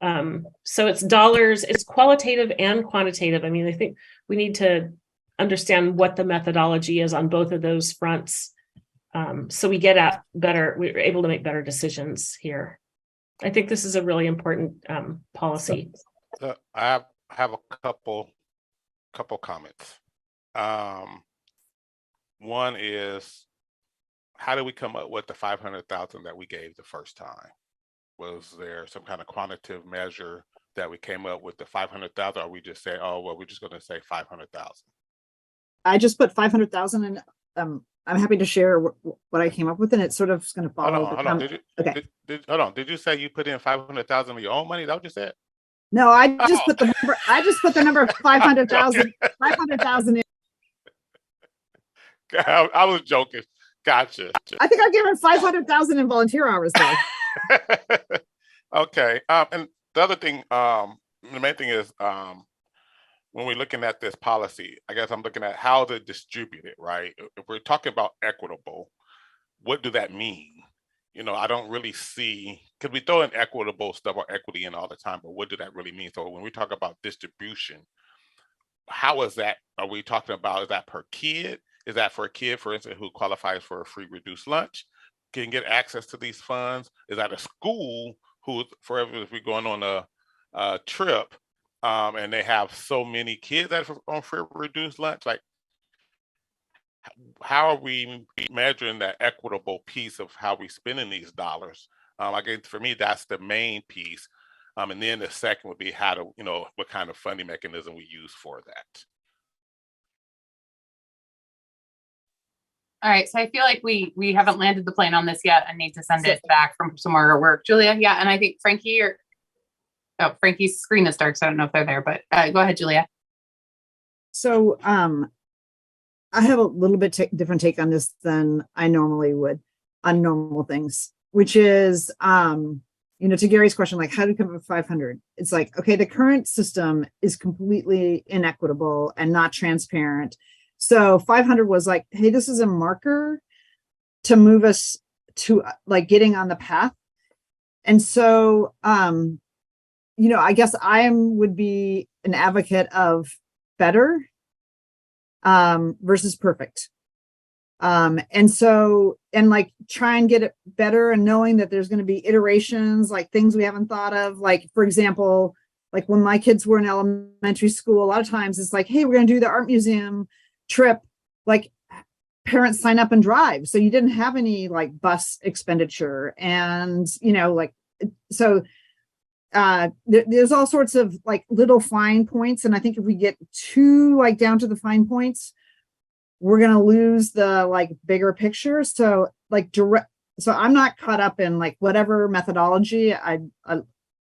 [SPEAKER 8] So it's dollars, it's qualitative and quantitative. I mean, I think we need to understand what the methodology is on both of those fronts. So we get at we're able to make better decisions here. I think this is a really important policy.
[SPEAKER 11] I have a couple comments. One is, how did we come up with the 500,000 that we gave the first time? Was there some kind of quantitative measure that we came up with the 500,000, or we just say, oh, well, we're just going to say 500,000?
[SPEAKER 7] I just put 500,000 and I'm happy to share what I came up with, and it's sort of going to follow.
[SPEAKER 11] Hold on. Did you say you put in 500,000 of your own money? Is that what you said?
[SPEAKER 7] No, I just put the number. I just put the number of 500,000. 500,000 in.
[SPEAKER 11] I was joking. Gotcha.
[SPEAKER 7] I think I gave her 500,000 in volunteer hours though.
[SPEAKER 11] Okay. And the other thing, the main thing is, when we're looking at this policy, I guess I'm looking at how to distribute it, right? If we're talking about equitable, what do that mean? I don't really see, because we throw in equitable stuff or equity in all the time, but what do that really mean? So when we talk about distribution, how is that? Are we talking about, is that per kid? Is that for a kid, for instance, who qualifies for a free reduced lunch, can get access to these funds? Is that a school who, if we're going on a trip, and they have so many kids that are on free reduced lunch, like, how are we measuring that equitable piece of how we spending these dollars? I guess for me, that's the main piece. And then the second would be how to, what kind of funding mechanism we use for that.
[SPEAKER 1] All right, so I feel like we haven't landed the plane on this yet. I need to send it back from somewhere at work. Julia, yeah, and I think Frankie's screen is dark, so I don't know if they're there, but go ahead, Julia.
[SPEAKER 7] So I have a little bit different take on this than I normally would on normal things, which is, to Gary's question, like, how do we come up with 500? It's like, okay, the current system is completely inequitable and not transparent. So 500 was like, hey, this is a marker to move us to like getting on the path. And so, I guess I would be an advocate of better versus perfect. And like try and get it better, and knowing that there's going to be iterations, like things we haven't thought of. Like, for example, like when my kids were in elementary school, a lot of times it's like, hey, we're going to do the art museum trip. Like, parents sign up and drive. So you didn't have any like bus expenditure and, like, so there's all sorts of like little fine points. And I think if we get too like down to the fine points, we're going to lose the like bigger picture. So like so I'm not caught up in like whatever methodology. I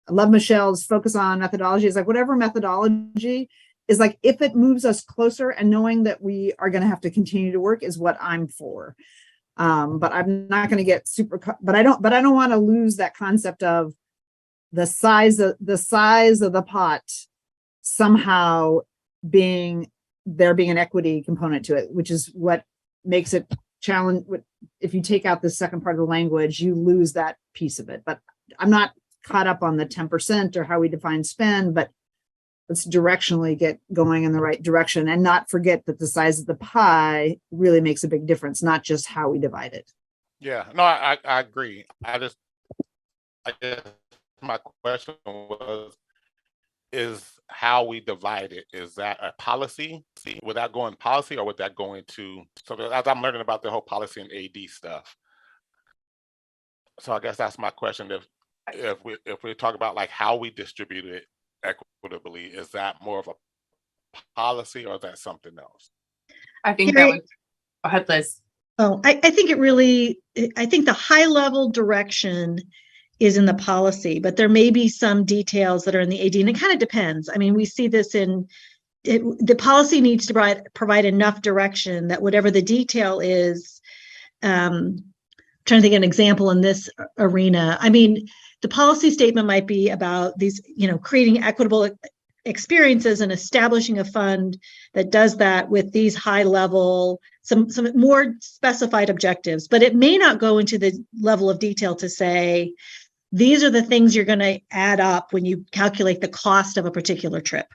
[SPEAKER 7] love Michelle's focus on methodology. Is like whatever methodology is like, if it moves us closer and knowing that we are going to have to continue to work is what I'm for. But I'm not going to get but I don't want to lose that concept of the size of the pot somehow being an equity component to it, which is what makes it challenge. If you take out the second part of the language, you lose that piece of it. But I'm not caught up on the 10% or how we define spend, but let's directionally get going in the right direction and not forget that the size of the pie really makes a big difference, not just how we divide it.
[SPEAKER 11] Yeah, no, I agree. I guess my question is how we divide it. Is that a policy? Would that go in policy, or would that go into, so as I'm learning about the whole policy and AD stuff. So I guess that's my question. If we talk about like how we distribute it equitably, is that more of a policy or is that something else?
[SPEAKER 1] I think that would, go ahead, Liz.
[SPEAKER 5] Oh, I think I think the high level direction is in the policy, but there may be some details that are in the AD, and it kind of depends. I mean, we see this the policy needs to provide enough direction that whatever the detail is, trying to think of an example in this arena. I mean, the policy statement might be about these, creating equitable experiences and establishing a fund that does that with these high level, some more specified objectives, but it may not go into the level of detail to say, these are the things you're going to add up when you calculate the cost of a particular trip.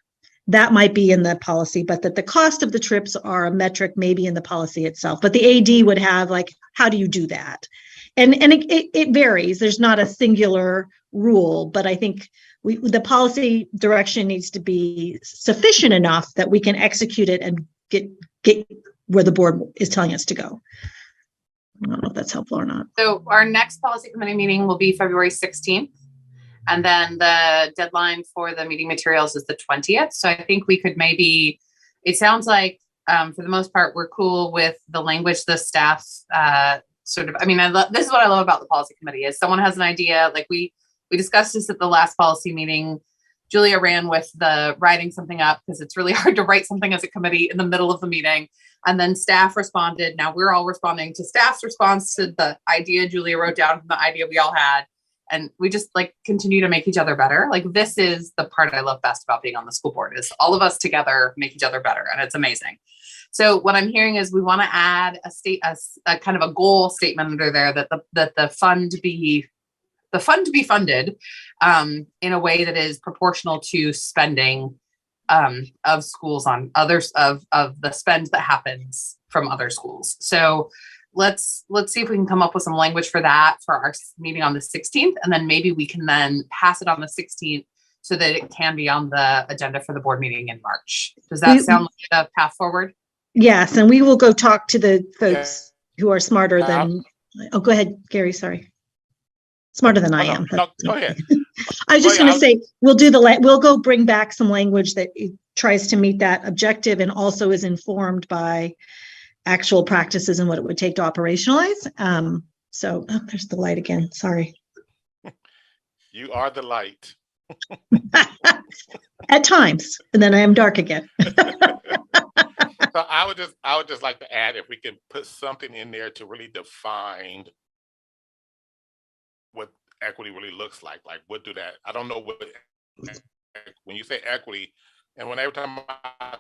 [SPEAKER 5] That might be in the policy, but that the cost of the trips are a metric maybe in the policy itself. But the AD would have like, how do you do that? And it varies. There's not a singular rule, but I think the policy direction needs to be sufficient enough that we can execute it and get where the board is telling us to go. I don't know if that's helpful or not.
[SPEAKER 1] So our next policy committee meeting will be February 16th. And then the deadline for the meeting materials is the 20th. So I think we could it sounds like for the most part, we're cool with the language, the staff this is what I love about the policy committee is someone has an idea. Like we discussed this at the last policy meeting. Julia ran with the writing something up because it's really hard to write something as a committee in the middle of the meeting. And then staff responded. Now we're all responding to staff's response to the idea Julia wrote down from the idea we all had. And we just like continue to make each other better. Like this is the part I love best about being on the school board is all of us together make each other better. And it's amazing. So what I'm hearing is we want to add a kind of a goal statement under there that the fund be funded in a way that is proportional to spending of schools on others of the spend that happens from other schools. So let's see if we can come up with some language for that for our meeting on the 16th, and then maybe we can then pass it on the 16th so that it can be on the agenda for the board meeting in March. Does that sound like a path forward?
[SPEAKER 5] Yes, and we will go talk to the folks who are smarter than. Oh, go ahead, Gary. Sorry. Smarter than I am.
[SPEAKER 11] No, go ahead.
[SPEAKER 5] I was just going to say we'll go bring back some language that tries to meet that objective and also is informed by actual practices and what it would take to operationalize. There's the light again. Sorry.
[SPEAKER 11] You are the light.
[SPEAKER 5] At times, and then I am dark again.
[SPEAKER 11] So I would just like to add, if we can put something in there to really define what equity really looks like what do that, I don't know what, when you say equity, and every time I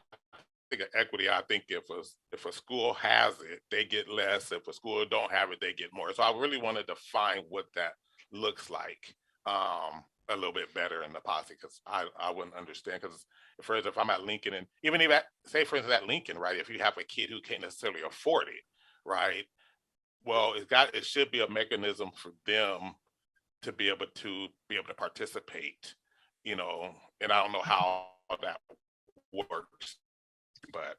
[SPEAKER 11] think of equity, I think if a school has it, they get less. If a school don't have it, they get more. So I really want to define what that looks like a little bit better in the policy, because I wouldn't understand, because if I'm at Lincoln, and even if say for instance at Lincoln, right, if you have a kid who can't necessarily afford it, right, well, it should be a mechanism for them to be able to participate, and I don't know how that works, but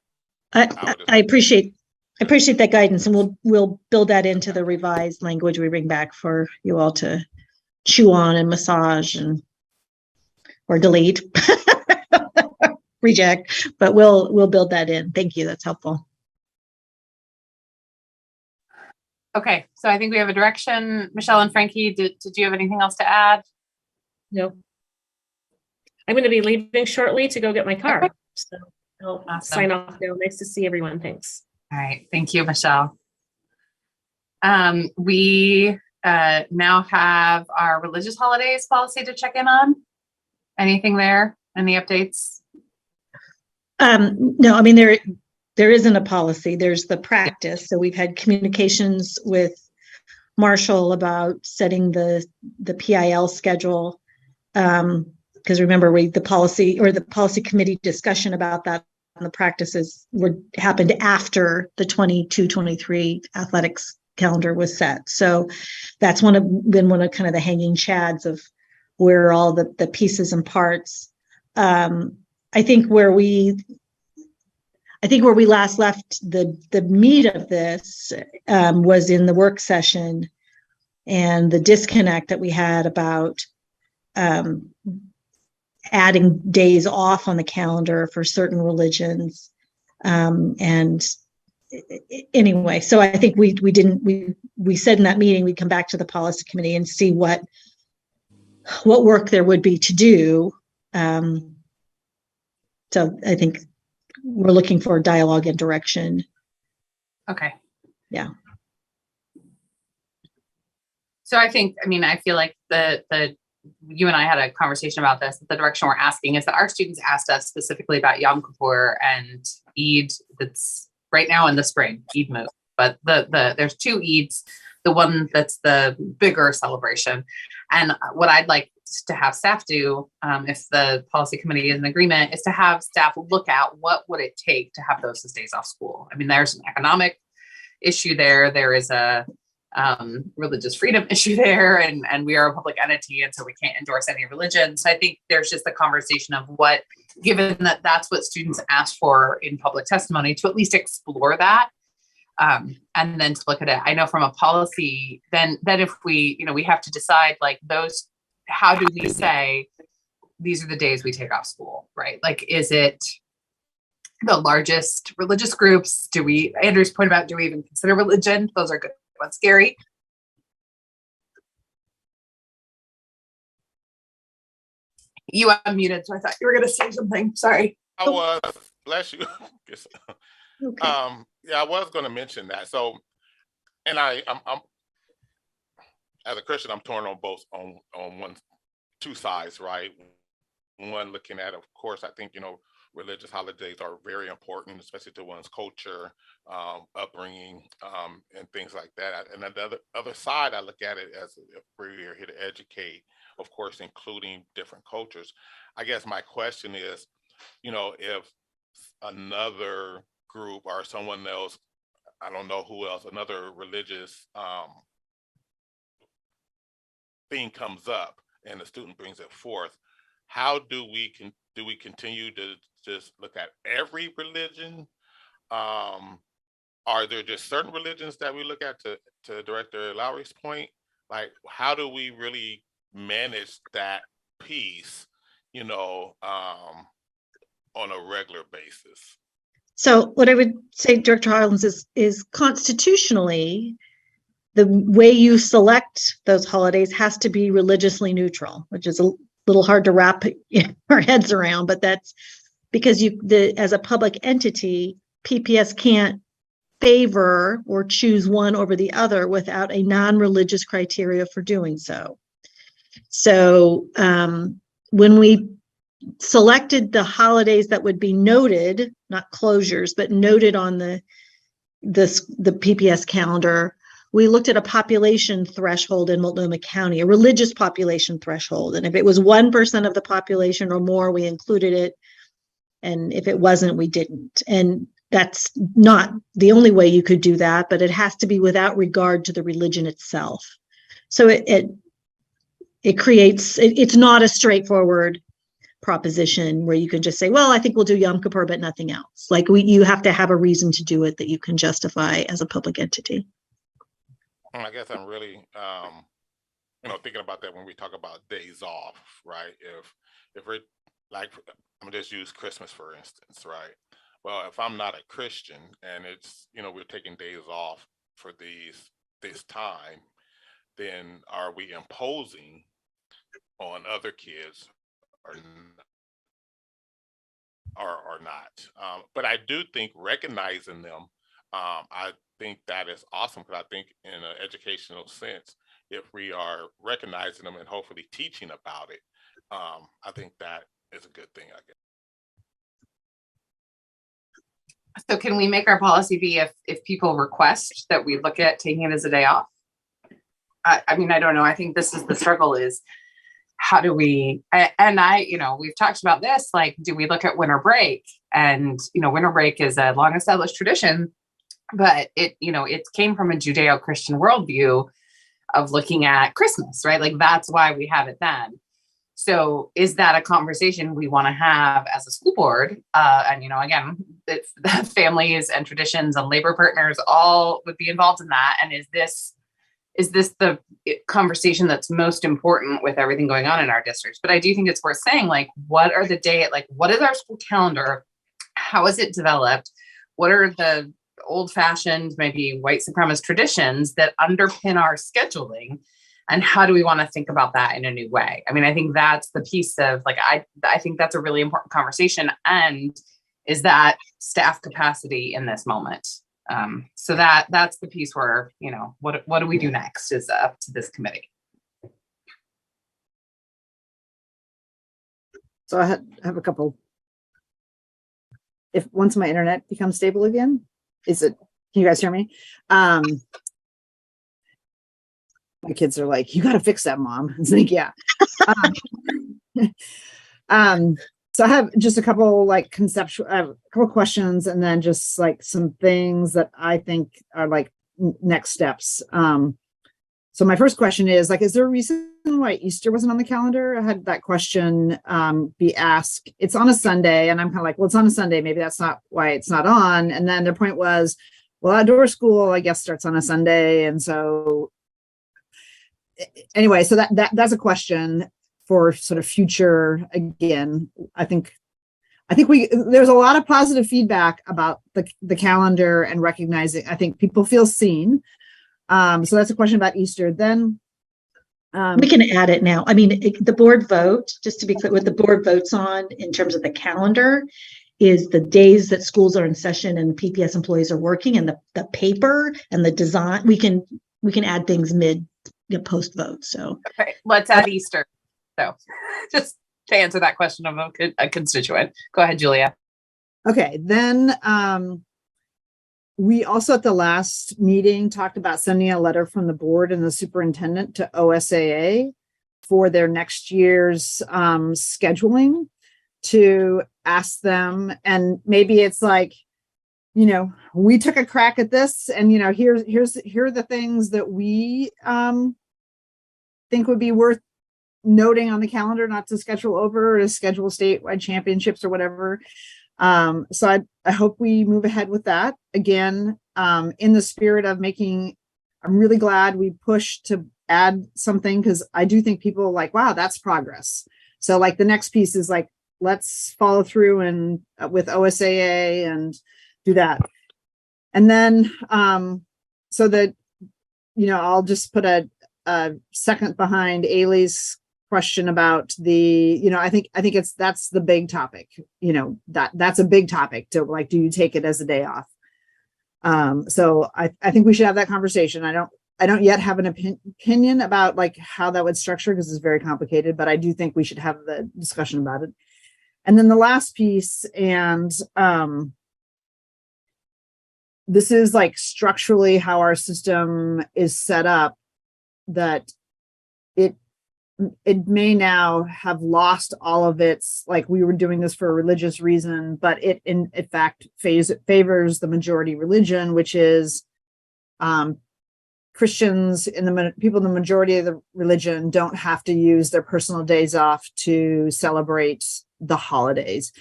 [SPEAKER 5] I appreciate I appreciate that guidance, and we'll build that into the revised language we bring back for you all to chew on and massage and or delete, reject, but we'll build that in. Thank you. That's helpful.
[SPEAKER 1] Okay, so I think we have a direction. Michelle and Frankie, did you have anything else to add?
[SPEAKER 8] No. I'm going to be leaving shortly to go get my car. So I'll sign off now. Nice to see everyone. Thanks.
[SPEAKER 1] All right, thank you, Michelle. We now have our religious holidays policy to check in on. Anything there? Any updates?
[SPEAKER 5] No, I mean, there isn't a policy. There's the practice. So we've had communications with Marshall about setting the PIL schedule. Because remember, the policy committee discussion about that and the practices happened after the 22-23 athletics calendar was set. So that's been one of kind of the hanging chads of where all the pieces and parts. I think where we last left the meat of this was in the work session and the disconnect that we had about adding days off on the calendar for certain religions. And anyway, so I think we said in that meeting, we'd come back to the policy committee and see what work there would be to do. So I think we're looking for dialogue and direction.
[SPEAKER 1] Okay.
[SPEAKER 5] Yeah.
[SPEAKER 1] So I feel like you and I had a conversation about this. The direction we're asking is that our students asked us specifically about Yom Kippur and Eid that's right now in the spring, Eid most. But there's two Eids, the one that's the bigger celebration. And what I'd like to have staff do, if the policy committee is in agreement, is to have staff look at what would it take to have those as days off school. I mean, there's an economic issue there. There is a religious freedom issue there, and we are a public entity, and so we can't endorse any religion. So I think there's just a conversation of what, given that that's what students asked for in public testimony, to at least explore that, and then to look at it. I know from a policy, then if we have to decide like those, how do we say these are the days we take off school, right? Like, is it the largest religious groups? Andrew's point about, do we even consider religion? Those are good. What's scary? You unmuted, so I thought you were going to say something. Sorry.
[SPEAKER 11] I was. Bless you.
[SPEAKER 5] Okay.
[SPEAKER 11] Yeah, I was going to mention that. So, and I'm as a Christian, I'm torn on two sides, right? One, looking at, of course, I think religious holidays are very important, especially to one's culture, upbringing, and things like that. And then the other side, I look at it as if we're here to educate, of course, including different cultures. I guess my question is, if another group or someone else, I don't know who else, another religious thing comes up and the student brings it forth, how do we continue to just look at every religion? Are there just certain religions that we look at, to Director Lowry's point? Like, how do we really manage that piece, on a regular basis?
[SPEAKER 5] So what I would say, Director Harlins, is constitutionally, the way you select those holidays has to be religiously neutral, which is a little hard to wrap our heads around, but that's because as a public entity, PPS can't favor or choose one over the other without a non-religious criteria for doing so. So when we selected the holidays that would be noted, not closures, but noted on the PPS calendar, we looked at a population threshold in Multnomah County, a religious population threshold. And if it was 1% of the population or more, we included it. And if it wasn't, we didn't. And that's not the only way you could do that, but it has to be without regard to the religion itself. So it creates, it's not a straightforward proposition where you can just say, well, I think we'll do Yom Kippur, but nothing else. Like you have to have a reason to do it that you can justify as a public entity.
[SPEAKER 11] I guess I'm really, thinking about that when we talk about days off, right? If we're like, I'm gonna just use Christmas for instance, right? Well, if I'm not a Christian and it's, we're taking days off for this time, then are we imposing on other kids or not? But I do think recognizing them, I think that is awesome, because I think in an educational sense, if we are recognizing them and hopefully teaching about it, I think that is a good thing, I guess.
[SPEAKER 1] So can we make our policy be if people request that we look at taking it as a day off? I mean, I don't know. I think this is the struggle is how do we, we've talked about this, like, do we look at winter break? And, winter break is a long established tradition, but it came from a Judeo-Christian worldview of looking at Christmas, right? Like that's why we have it then. So is that a conversation we want to have as a school board? And, again, the families and traditions and labor partners all would be involved in that. And is this the conversation that's most important with everything going on in our districts? But I do think it's worth saying, like, what are the what is our school calendar? How is it developed? What are the old fashioned, maybe white supremacist traditions that underpin our scheduling? And how do we want to think about that in a new way? I mean, I think that's the piece of I think that's a really important conversation. And is that staff capacity in this moment? So that's the piece where, what do we do next is up to this committee.
[SPEAKER 7] So I have a couple. If once my internet becomes stable again, can you guys hear me? My kids are like, you got to fix that, Mom. It's like, yeah. So I have just a couple conceptual, I have a couple questions, and then just some things that I think are next steps. So my first question is is there a reason why Easter wasn't on the calendar? I had that question be asked. It's on a Sunday, and I'm kind of like, well, it's on a Sunday. Maybe that's not why it's not on. And then their point was, well, outdoor school, I guess, starts on a Sunday, and so anyway, so that's a question for sort of future. Again, I think there's a lot of positive feedback about the calendar and recognizing. I think people feel seen. So that's a question about Easter. Then
[SPEAKER 5] we can add it now. I mean, the board vote, just to be clear, what the board votes on in terms of the calendar is the days that schools are in session and PPS employees are working, and the paper and the design. We can add things post vote. So
[SPEAKER 1] okay, let's add Easter. So just to answer that question of a constituent. Go ahead, Julia.
[SPEAKER 7] Okay, then we also at the last meeting talked about sending a letter from the board and the superintendent to OSAA for their next year's scheduling, to ask them, and maybe it's we took a crack at this, and here are the things that we think would be worth noting on the calendar, not to schedule over, or to schedule statewide championships or whatever. So I hope we move ahead with that. Again, in the spirit of I'm really glad we pushed to add something, because I do think people wow, that's progress. So the next piece is let's follow through and with OSAA and do that. And then, so that, I'll just put a second behind Ailey's question about I think that's the big topic, that's a big topic to do you take it as a day off? So I think we should have that conversation. I don't yet have an opinion about how that would structure, because it's very complicated, but I do think we should have the discussion about it. And then the last piece, and this is structurally how our system is set up, that it may now have lost all of its, we were doing this for a religious reason, but it in fact favors the majority religion, which is Christians people in the majority of the religion don't have to use their personal days off to celebrate the holidays.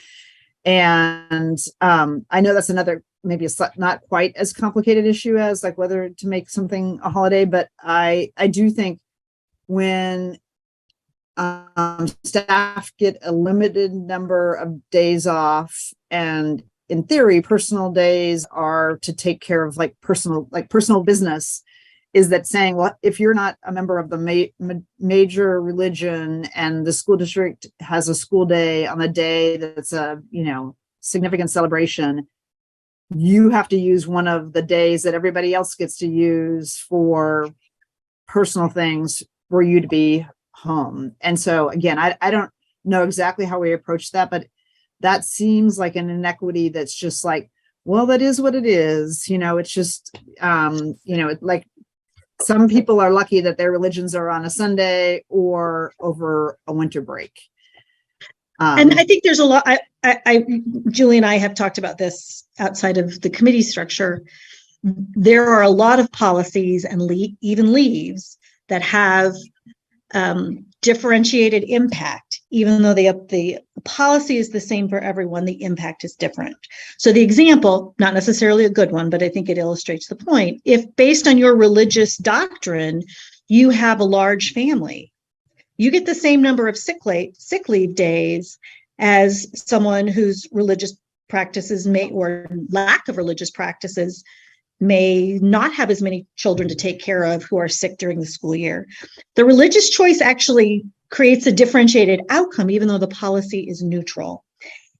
[SPEAKER 7] And I know that's another, maybe not quite as complicated issue as like whether to make something a holiday, but I do think when staff get a limited number of days off, and in theory, personal days are to take care of like personal business, is that saying, well, if you're not a member of the major religion and the school district has a school day on the day that's a, significant celebration, you have to use one of the days that everybody else gets to use for personal things for you to be home. And so again, I don't know exactly how we approach that, but that seems like an inequity that's just like, well, that is what it is. It's just, like some people are lucky that their religions are on a Sunday or over a winter break.
[SPEAKER 5] And I think there's a lot, Julie and I have talked about this outside of the committee structure. There are a lot of policies and even leaves that have differentiated impact, even though the policy is the same for everyone, the impact is different. So the example, not necessarily a good one, but I think it illustrates the point. If based on your religious doctrine, you have a large family, you get the same number of sick leave days as someone whose religious practices or lack of religious practices may not have as many children to take care of who are sick during the school year. The religious choice actually creates a differentiated outcome, even though the policy is neutral.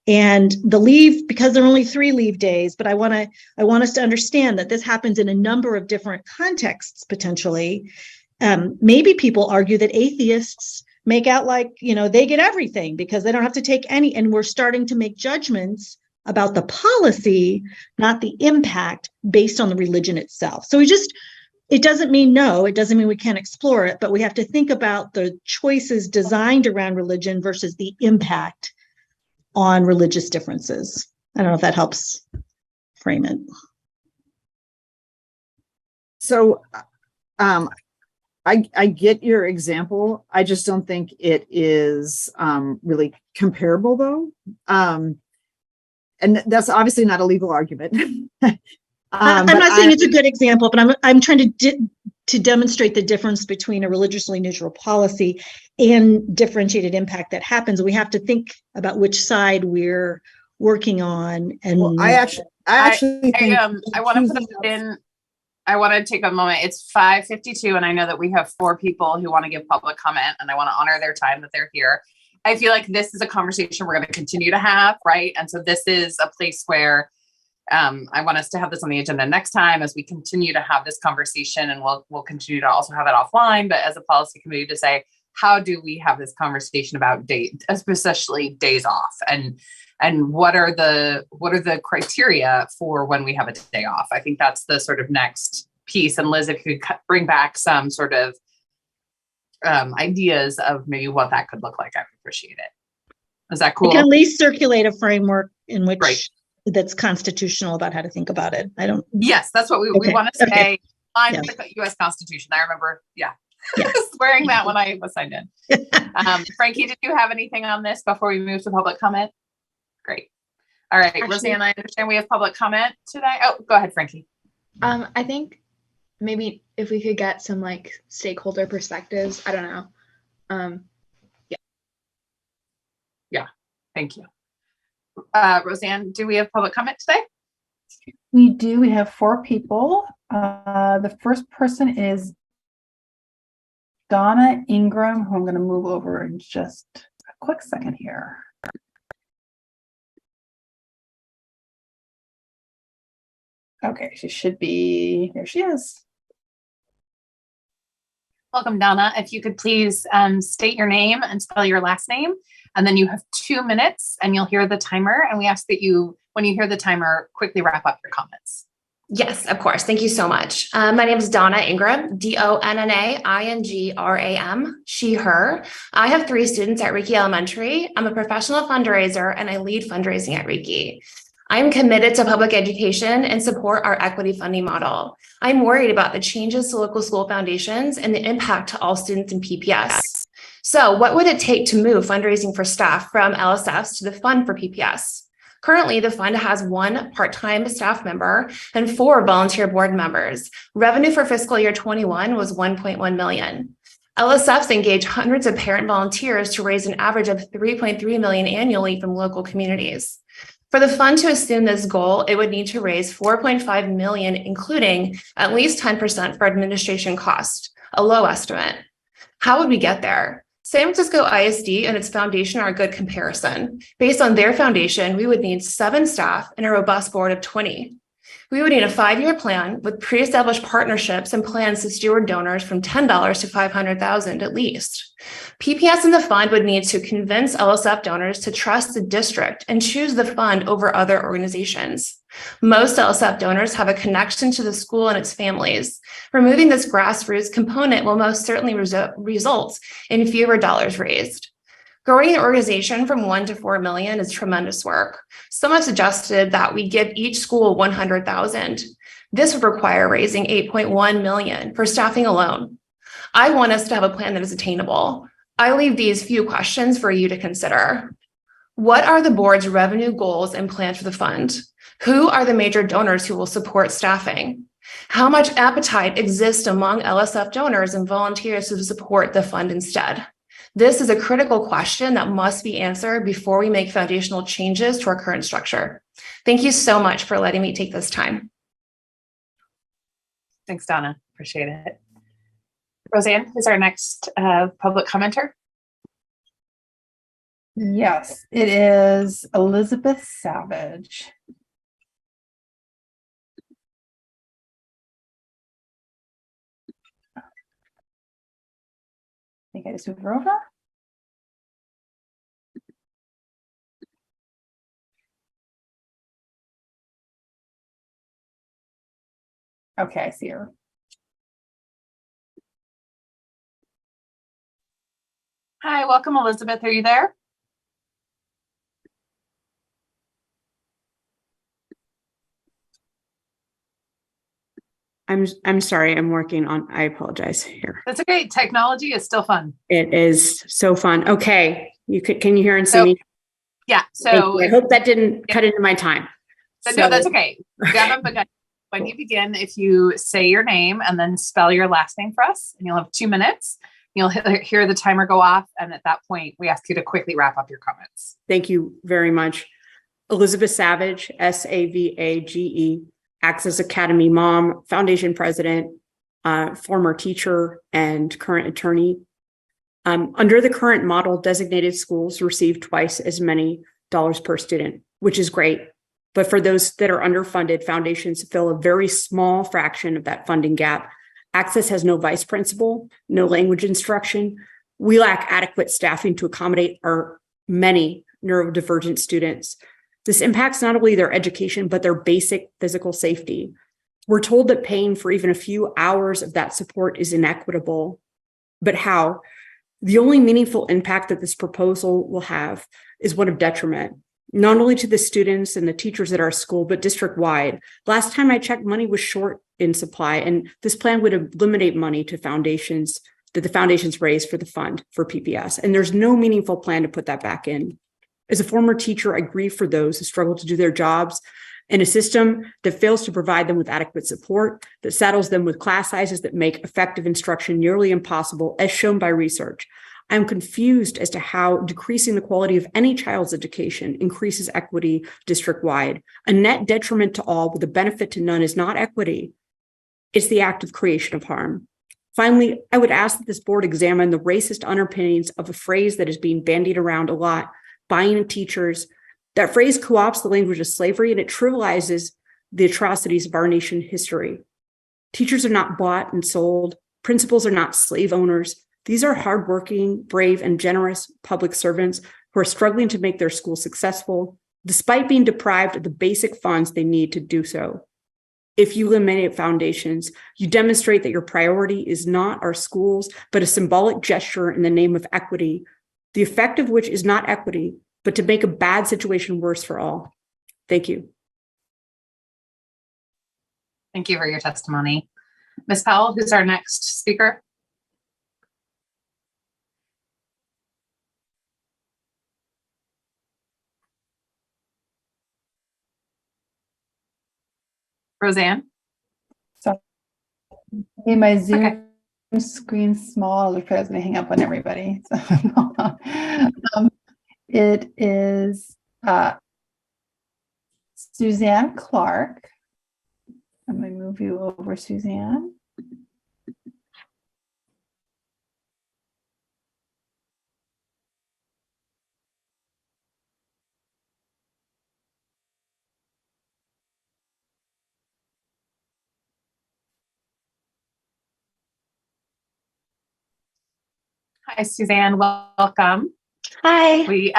[SPEAKER 5] And the leave, because there are only 3 leave days, but I want us to understand that this happens in a number of different contexts, potentially. Maybe people argue that atheists make out like, they get everything because they don't have to take any, and we're starting to make judgments about the policy, not the impact based on the religion itself. So it doesn't mean it doesn't mean we can't explore it, but we have to think about the choices designed around religion versus the impact on religious differences. I don't know if that helps frame it.
[SPEAKER 7] So I get your example. I just don't think it is really comparable though. And that's obviously not a legal argument.
[SPEAKER 5] I'm not saying it's a good example, but I'm trying to demonstrate the difference between a religiously neutral policy and differentiated impact that happens. We have to think about which side we're working on. And
[SPEAKER 7] well, I actually think
[SPEAKER 1] I want to put a pin. I want to take a moment. It's 5:52, and I know that we have 4 people who want to give public comment, and I want to honor their time that they're here. I feel like this is a conversation we're going to continue to have, right? And so this is a place where I want us to have this on the agenda next time as we continue to have this conversation, and we'll continue to also have it offline, but as a policy committee to say, how do we have this conversation about especially days off, and what are the criteria for when we have a day off? I think that's the sort of next piece. And Liz, if you could bring back some sort of ideas of maybe what that could look like, I would appreciate it. Is that cool?
[SPEAKER 5] You can at least circulate a framework in which that's constitutional about how to think about it.
[SPEAKER 1] Yes, that's what we want to say. I'm in the U.S. Constitution. I remember, swearing that when I was signed in. Frankie, did you have anything on this before we move to public comment? Great. All right, actually, Roseanne, I understand we have public comment today. Oh, go ahead, Frankie.
[SPEAKER 6] I think maybe if we could get some like stakeholder perspectives, I don't know.
[SPEAKER 1] Yeah, thank you. Roseanne, do we have public comment today?
[SPEAKER 2] We do. We have 4 people. The first person is Donna Ingram, who I'm going to move over in just a quick second here. Okay, she should be, here she is.
[SPEAKER 1] Welcome, Donna. If you could please state your name and spell your last name, and then you have 2 minutes and you'll hear the timer. And we ask that you, when you hear the timer, quickly wrap up your comments.
[SPEAKER 12] Yes, of course. Thank you so much. My name is Donna Ingram, Donnaingram, she, her. I have 3 students at Reiki Elementary. I'm a professional fundraiser and I lead fundraising at Reiki. I'm committed to public education and support our equity funding model. I'm worried about the changes to local school foundations and the impact to all students in PPS. So what would it take to move fundraising for staff from LSFs to the fund for PPS? Currently, the fund has 1 part-time staff member and 4 volunteer board members. Revenue for fiscal year 21 was 1.1 million. LSFs engage hundreds of parent volunteers to raise an average of 3.3 million annually from local communities. For the fund to assume this goal, it would need to raise 4.5 million, including at least 10% for administration cost, a low estimate. How would we get there? San Francisco ISD and its foundation are a good comparison. Based on their foundation, we would need 7 staff and a robust board of 20. We would need a 5-year plan with pre-established partnerships and plans to steward donors from $10 to $500,000 at least. PPS and the fund would need to convince LSF donors to trust the district and choose the fund over other organizations. Most LSF donors have a connection to the school and its families. Removing this grassroots component will most certainly result in fewer dollars raised. Growing the organization from 1 to 4 million is tremendous work. Some have suggested that we give each school 100,000. This would require raising 8.1 million for staffing alone. I want us to have a plan that is attainable. I leave these few questions for you to consider. What are the board's revenue goals and plans for the fund? Who are the major donors who will support staffing? How much appetite exists among LSF donors and volunteers to support the fund instead? This is a critical question that must be answered before we make foundational changes to our current structure. Thank you so much for letting me take this time.
[SPEAKER 1] Thanks, Donna. Appreciate it. Roseanne is our next public commenter.
[SPEAKER 2] Yes, it is Elizabeth Savage. I think I just moved her over. Okay, I see her.
[SPEAKER 1] Hi, welcome, Elizabeth. Are you there?
[SPEAKER 13] I'm sorry, I'm working on, I apologize here.
[SPEAKER 1] That's okay. Technology is still fun.
[SPEAKER 13] It is so fun. Okay. Can you hear and see me?
[SPEAKER 1] Yeah. So
[SPEAKER 13] I hope that didn't cut into my time.
[SPEAKER 1] No, that's okay. When you begin, if you say your name and then spell your last name for us, and you'll have 2 minutes, you'll hear the timer go off. And at that point, we ask you to quickly wrap up your comments.
[SPEAKER 13] Thank you very much. Elizabeth Savage, SAVAGE, Access Academy mom, foundation president, former teacher, and current attorney. Under the current model, designated schools receive twice as many dollars per student, which is great. But for those that are underfunded, foundations fill a very small fraction of that funding gap. Access has no vice principal, no language instruction. We lack adequate staffing to accommodate our many neurodivergent students. This impacts not only their education, but their basic physical safety. We're told that paying for even a few hours of that support is inequitable. But how? The only meaningful impact that this proposal will have is one of detriment, not only to the students and the teachers at our school, but district-wide. Last time I checked, money was short in supply, and this plan would eliminate money to foundations that the foundations raise for the fund for PPS. And there's no meaningful plan to put that back in. As a former teacher, I grieve for those who struggle to do their jobs in a system that fails to provide them with adequate support, that saddles them with class sizes that make effective instruction nearly impossible, as shown by research. I'm confused as to how decreasing the quality of any child's education increases equity district-wide. A net detriment to all with a benefit to none is not equity. It's the act of creation of harm. Finally, I would ask that this board examine the racist underpinnings of a phrase that is being bandied around a lot, buying teachers. That phrase co-opts the language of slavery, and it trivializes the atrocities of our nation history. Teachers are not bought and sold. Principals are not slave owners. These are hardworking, brave, and generous public servants who are struggling to make their school successful, despite being deprived of the basic funds they need to do so. If you eliminate foundations, you demonstrate that your priority is not our schools, but a symbolic gesture in the name of equity, the effect of which is not equity, but to make a bad situation worse for all. Thank you.
[SPEAKER 1] Thank you for your testimony. Ms. Powell, who's our next speaker? Roseanne?
[SPEAKER 2] Hey, my Zoom screen's small. Look, I was going to hang up on everybody. So, it is Suzanne Clark. I'm going to move you over, Suzanne.
[SPEAKER 1] Hi, Suzanne. Welcome.
[SPEAKER 14] Hi.
[SPEAKER 1] We,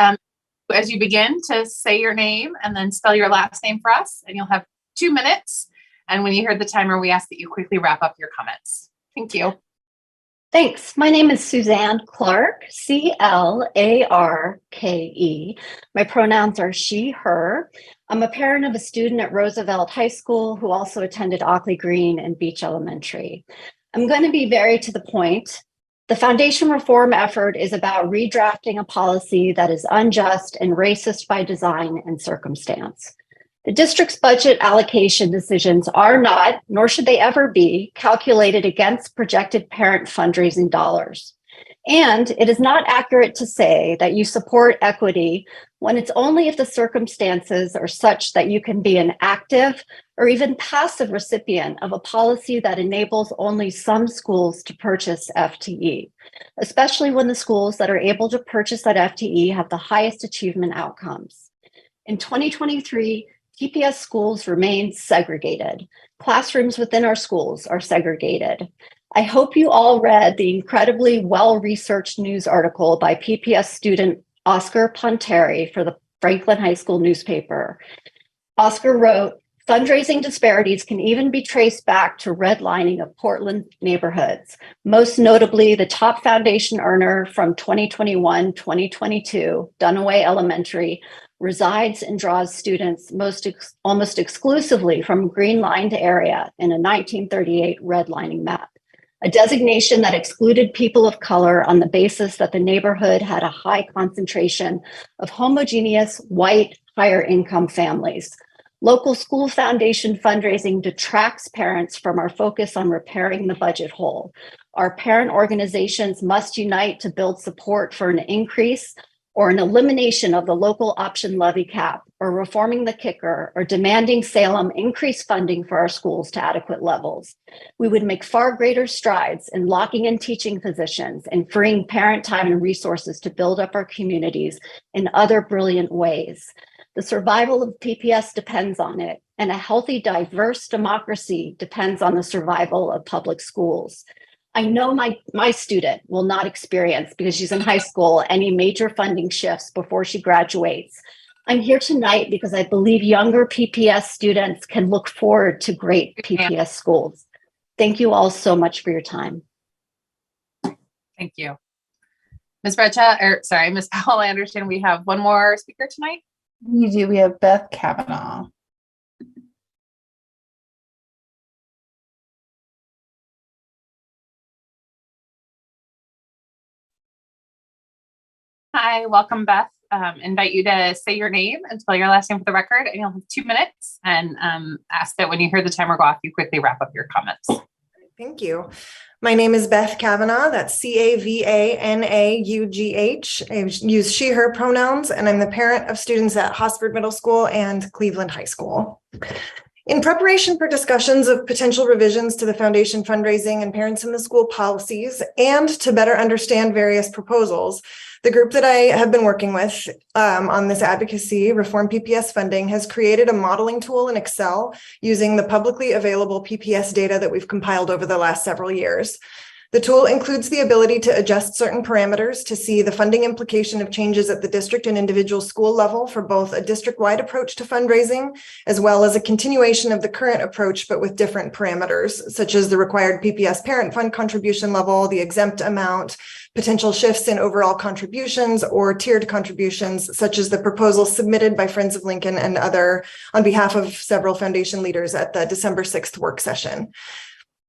[SPEAKER 1] as you begin to say your name and then spell your last name for us, and you'll have 2 minutes. And when you hear the timer, we ask that you quickly wrap up your comments. Thank you.
[SPEAKER 14] Thanks. My name is Suzanne Clark, C-L-A-R-K-E. My pronouns are she, her. I'm a parent of a student at Roosevelt High School who also attended Ockley Green and Beach Elementary. I'm going to be very to the point. The foundation reform effort is about redrafting a policy that is unjust and racist by design and circumstance. The district's budget allocation decisions are not, nor should they ever be, calculated against projected parent fundraising dollars. And it is not accurate to say that you support equity when it's only if the circumstances are such that you can be an active or even passive recipient of a policy that enables only some schools to purchase FTE, especially when the schools that are able to purchase that FTE have the highest achievement outcomes. In 2023, PPS schools remain segregated. Classrooms within our schools are segregated. I hope you all read the incredibly well-researched news article by PPS student Oscar Ponteri for the Franklin High School newspaper. Oscar wrote, fundraising disparities can even be traced back to redlining of Portland neighborhoods, most notably the top foundation earner from 2021-2022, Dunaway Elementary, resides and draws students almost exclusively from green-lined area in a 1938 redlining map, a designation that excluded people of color on the basis that the neighborhood had a high concentration of homogeneous, white, higher income families. Local school foundation fundraising detracts parents from our focus on repairing the budget hole. Our parent organizations must unite to build support for an increase or an elimination of the local option levy cap, or reforming the kicker, or demanding Salem increase funding for our schools to adequate levels. We would make far greater strides in locking in teaching positions and freeing parent time and resources to build up our communities in other brilliant ways. The survival of PPS depends on it, and a healthy, diverse democracy depends on the survival of public schools. I know my student will not experience, because she's in high school, any major funding shifts before she graduates. I'm here tonight because I believe younger PPS students can look forward to great PPS schools. Thank you all so much for your time.
[SPEAKER 1] Thank you. Ms. Ms. Powell, I understand we have one more speaker tonight.
[SPEAKER 2] We do. We have Beth Kavanaugh.
[SPEAKER 1] Hi, welcome, Beth. Invite you to say your name and spell your last name for the record, and you'll have 2 minutes, and ask that when you hear the timer go off, you quickly wrap up your comments.
[SPEAKER 15] Thank you. My name is Beth Kavanaugh. That's C-A-V-A-N-A-U-G-H. I use she, her pronouns, and I'm the parent of students at Hosford Middle School and Cleveland High School. In preparation for discussions of potential revisions to the foundation fundraising and parents in the school policies, and to better understand various proposals, the group that I have been working with on this advocacy, Reform PPS Funding, has created a modeling tool in Excel using the publicly available PPS data that we've compiled over the last several years. The tool includes the ability to adjust certain parameters to see the funding implication of changes at the district and individual school level for both a district-wide approach to fundraising, as well as a continuation of the current approach, but with different parameters, such as the required PPS parent fund contribution level, the exempt amount, potential shifts in overall contributions, or tiered contributions, such as the proposal submitted by Friends of Lincoln and other on behalf of several foundation leaders at the December 6th work session.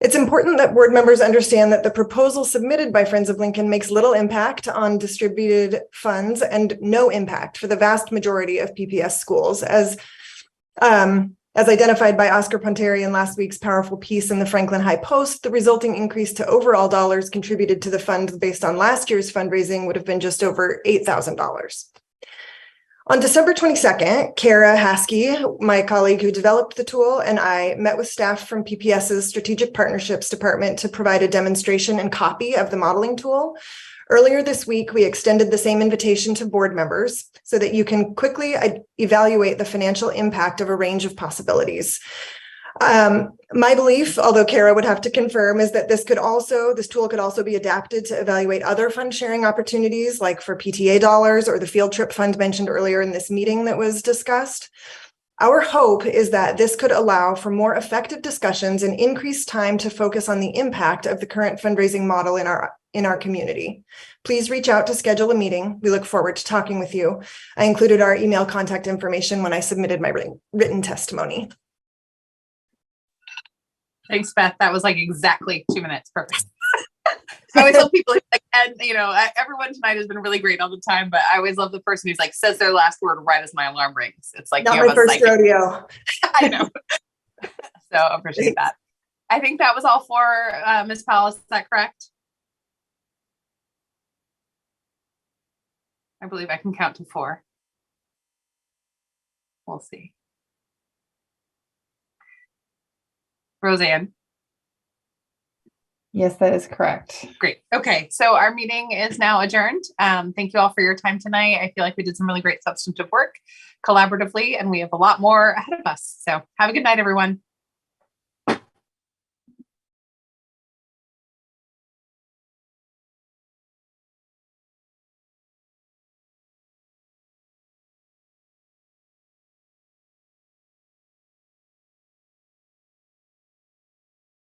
[SPEAKER 15] It's important that board members understand that the proposal submitted by Friends of Lincoln makes little impact on distributed funds and no impact for the vast majority of PPS schools, as As identified by Oscar Ponteri in last week's powerful piece in the Franklin High Post, the resulting increase to overall dollars contributed to the fund based on last year's fundraising would have been just over $8,000. On December 22nd, Kara Haskey, my colleague who developed the tool, and I met with staff from PPS's Strategic Partnerships Department to provide a demonstration and copy of the modeling tool. Earlier this week, we extended the same invitation to board members so that you can quickly evaluate the financial impact of a range of possibilities. My belief, although Kara would have to confirm, is that this tool could also be adapted to evaluate other fund sharing opportunities, like for PTA dollars or the field trip fund mentioned earlier in this meeting that was discussed. Our hope is that this could allow for more effective discussions and increased time to focus on the impact of the current fundraising model in our community. Please reach out to schedule a meeting. We look forward to talking with you. I included our email contact information when I submitted my written testimony.
[SPEAKER 1] Thanks, Beth. That was like exactly 2 minutes. Perfect. I always love people like, and everyone tonight has been really great all the time, but I always love the person who's like says their last word right as my alarm rings. It's like
[SPEAKER 15] not my first rodeo.
[SPEAKER 1] I know. So appreciate that. I think that was all for Ms. Powell. Is that correct? I believe I can count to 4. We'll see. Roseanne.
[SPEAKER 2] Yes, that is correct.
[SPEAKER 1] Great. Okay. So our meeting is now adjourned. Thank you all for your time tonight. I feel like we did some really great substantive work collaboratively, and we have a lot more ahead of us. So have a good night, everyone.